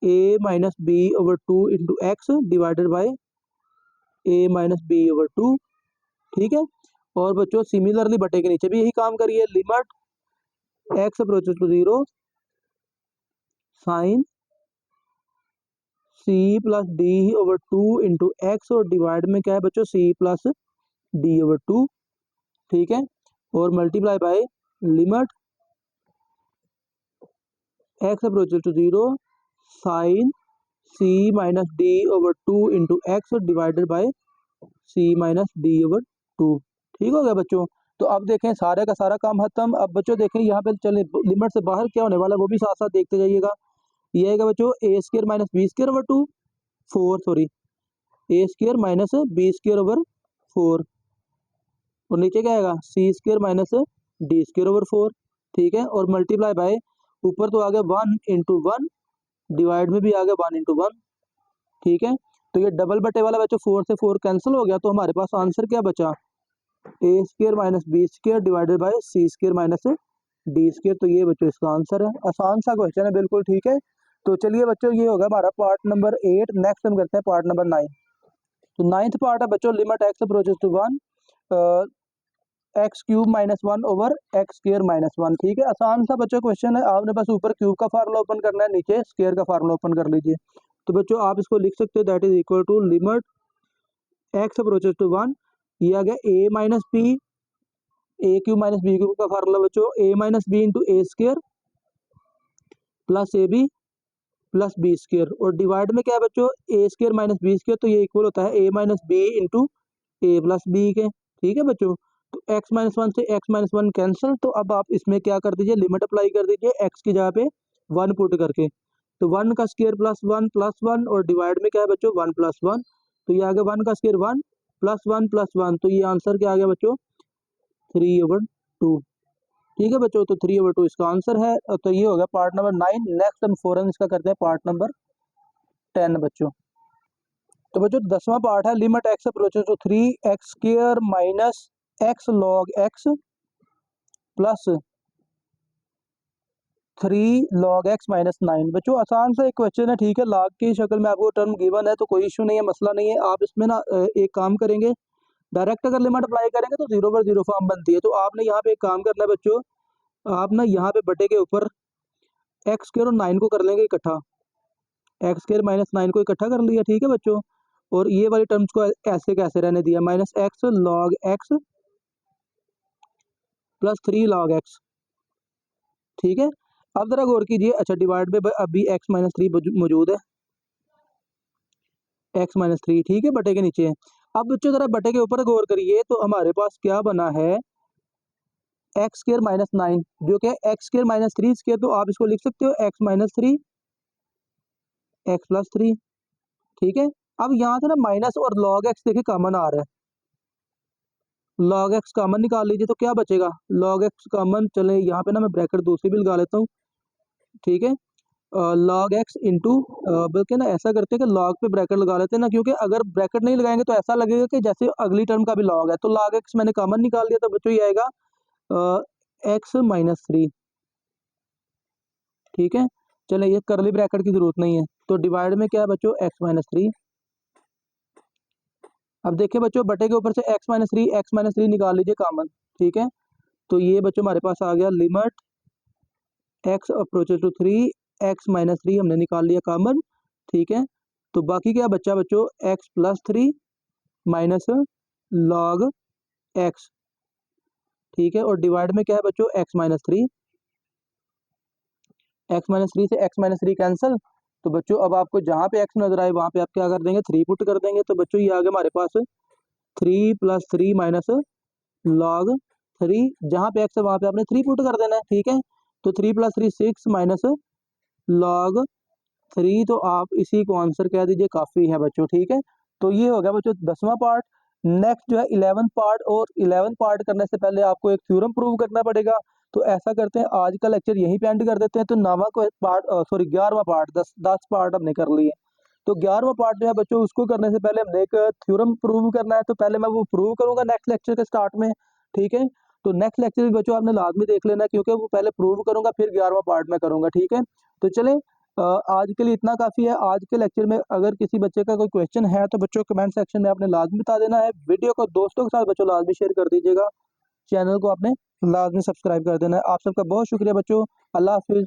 a minus B over two into x divided by a minus B over two, ठीक है। और बच्चों similarly बटे के नीचे भी यही काम करिए, limit x approaches to zero sine c plus d over two into x, और डिवाइड में क्या है बच्चों, c plus d over two, ठीक है। और multiply by limit x approaches to zero sine c minus d over two into x divided by c minus d over two, ठीक हो गया बच्चों। तो अब देखें सारे का सारा काम खत्म। अब बच्चों देखें यहाँ पे चले लिमिट से बाहर क्या होने वाला है वो भी साथ साथ देखते जाइएगा। ये आएगा बच्चों a square minus B square over two four, sorry a square minus B square over four, और नीचे क्या आएगा c square minus d square over four, ठीक है। और मल्टीप्लाई बाय ऊपर तो आ गया वन इंटू वन, डिवाइड में भी आ गया वन इंटू वन, ठीक है। तो ये डबल बटे वाला बच्चों फोर से फोर कैंसिल हो गया, तो हमारे पास आंसर क्या बचा, a square minus B square divided by c square minus d square. तो ये बच्चों इसका आंसर है, आसान सा क्वेश्चन है बिल्कुल, ठीक है। तो चलिए बच्चों ये होगा हमारा पार्ट नंबर 8। नेक्स्ट हम करते हैं पार्ट नंबर 9। तो नाइन्थ पार्ट है बच्चों, limit x approaches to one x cube minus one over x square minus one, ठीक है। आसान सा बच्चों क्वेश्चन है, आपने बस ऊपर क्यूब का फार्मूला ओपन करना है, नीचे स्क्र का फार्मूला ओपन कर लीजिए। तो बच्चों आप इसको लिख सकते हो, that is equal to limit x approaches to one, ये आ गया a minus b, a cube minus b cube का फार्मूला बच्चों a minus b into a square plus a b plus b square, और डिवाइड में क्या है बच्चों a square minus B square, तो ये इक्वल होता है a minus b into a plus b के, ठीक है बच्चों। तो x माइनस वन से x माइनस वन कैंसिल, तो अब आप इसमें क्या कर दीजिए, लिमिट अप्लाई कर दीजिए x की जगह पे वन पुट करके, तो वन का स्क्र प्लस वन, और डिवाइड में क्या है बच्चों वन प्लस वन, तो ये आ गया वन का स्क्र वन प्लस वन, तो ये आंसर क्या आ गया बच्चों थ्री ओवर टू, ठीक है बच्चों। तो थ्री ओवर टू इसका आंसर है। तो ये हो गया पार्ट नंबर 9। नेक्स्ट हम फौरन इसका करते हैं पार्ट नंबर 10 बच्चों। तो बच्चों 10वां पार्ट है, limit x approaches to three x square minus x log x plus three log x minus nine. बच्चों आसान सा एक क्वेश्चन है, ठीक है। लॉग की शक्ल में आपको टर्म गिवन है तो कोई इशू नहीं है, मसला नहीं है। आप इसमें ना एक काम करेंगे, डायरेक्ट अगर लिमिट अप्लाई करेंगे तो जीरो पर जीरो फॉर्म बनती है। तो आपने यहाँ पे एक काम करना है बच्चों, आप ना यहाँ पे बटे के ऊपर एक्स स्क्र और नाइन को कर लेंगे इकट्ठा, एक्स स्क्र माइनस नाइन को इकट्ठा कर लिया, ठीक है बच्चों। और ये वाली टर्म्स को ऐसे कैसे रहने दिया, minus x log x plus 3 log x. ठीक है, अब जरा गौर कीजिए। अच्छा, डिवाइड में अभी एक्स माइनस थ्री मौजूद है, एक्स माइनस थ्री, ठीक है, बटे के नीचे है। अब बच्चों जरा बटे के ऊपर गौर करिए, तो हमारे पास क्या बना है, एक्स स्केयर माइनस 9, जो कि एक्स स्केयर माइनस 3 स्केयर, तो आप इसको लिख सकते हो एक्स माइनस 3 एक्स प्लस 3। ठीक है, अब यहाँ से ना माइनस और लॉग एक्स देखिए कॉमन आ रहा है, लॉग एक्स कॉमन निकाल लीजिए तो क्या बचेगा, लॉग एक्स कॉमन, चले यहाँ पे ना मैं ब्रैकेट दूसरी भी लगा लेता हूँ। ठीक है, लॉग एक्स इंटू, बल्कि ना ऐसा करते हैं कि लॉग पे ब्रैकेट लगा लेते हैं ना, क्योंकि अगर ब्रैकेट नहीं लगाएंगे तो ऐसा लगेगा कि जैसे अगली टर्म का भी लॉग है। तो लॉग एक्स मैंने कॉमन निकाल दिया, तो बच्चों ये आएगा एक्स माइनस 3। ठीक है, चले ये करली ब्रैकेट की जरूरत नहीं है, तो डिवाइड में क्या है बच्चों, एक्स माइनस 3। अब देखिए बच्चों, बटे के ऊपर से एक्स माइनस थ्री निकाल लीजिए कॉमन। ठीक है, तो ये बच्चों हमारे पास आ गया limit x approaches to 3, x minus 3 हमने निकाल लिया कॉमन। ठीक है, तो बाकी क्या बच्चा बच्चों, x plus 3 minus log x. ठीक है, और डिवाइड में क्या है बच्चों, एक्स माइनस 3, एक्स माइनस 3 से एक्स माइनस 3 कैंसिल। तो बच्चों अब आपको जहाँ पे एक्स नजर आए वहाँ पे आप क्या कर देंगे, 3 पुट कर देंगे। तो बच्चों ये आ गया हमारे पास 3 प्लस 3 माइनस लॉग 3, जहाँ पे एक्स है वहाँ पे आपने 3 पुट कर देना है। ठीक है, तो 3 प्लस 3 6 माइनस लॉग 3, तो आप इसी को आंसर कह दीजिए, काफ़ी है बच्चों। ठीक है, तो ये हो गया बच्चों 10वां पार्ट। नेक्स्ट जो है 11 पार्ट, और 11 पार्ट करने से पहले आपको एक थ्योरम प्रूव करना पड़ेगा। तो ऐसा करते हैं, आज का लेक्चर यहीं पे एंड कर देते हैं। तो 9वां को पार्ट, सॉरी 11वां पार्ट, 10 पार्ट हमने कर लिए। तो 11वां पार्ट जो है बच्चों, उसको करने से पहले हमने एक थ्योरम प्रूव करना है, तो पहले मैं वो प्रूव करूंगा नेक्स्ट लेक्चर के स्टार्ट में। ठीक है, तो नेक्स्ट लेक्चर भी बच्चों आपने लाजमी देख लेना, क्योंकि वो पहले प्रूव करूंगा फिर 11वां पार्ट में करूंगा। ठीक है, तो चले आज के लिए इतना काफ़ी है। आज के लेक्चर में अगर किसी बच्चे का कोई क्वेश्चन है तो बच्चों कमेंट सेक्शन में आपने लाजमी बता देना है। वीडियो को दोस्तों के साथ बच्चों लाजमी शेयर कर दीजिएगा, चैनल को आपने लाजमी सब्सक्राइब कर देना है। आप सबका बहुत शुक्रिया बच्चों, अल्लाह हाफिज़।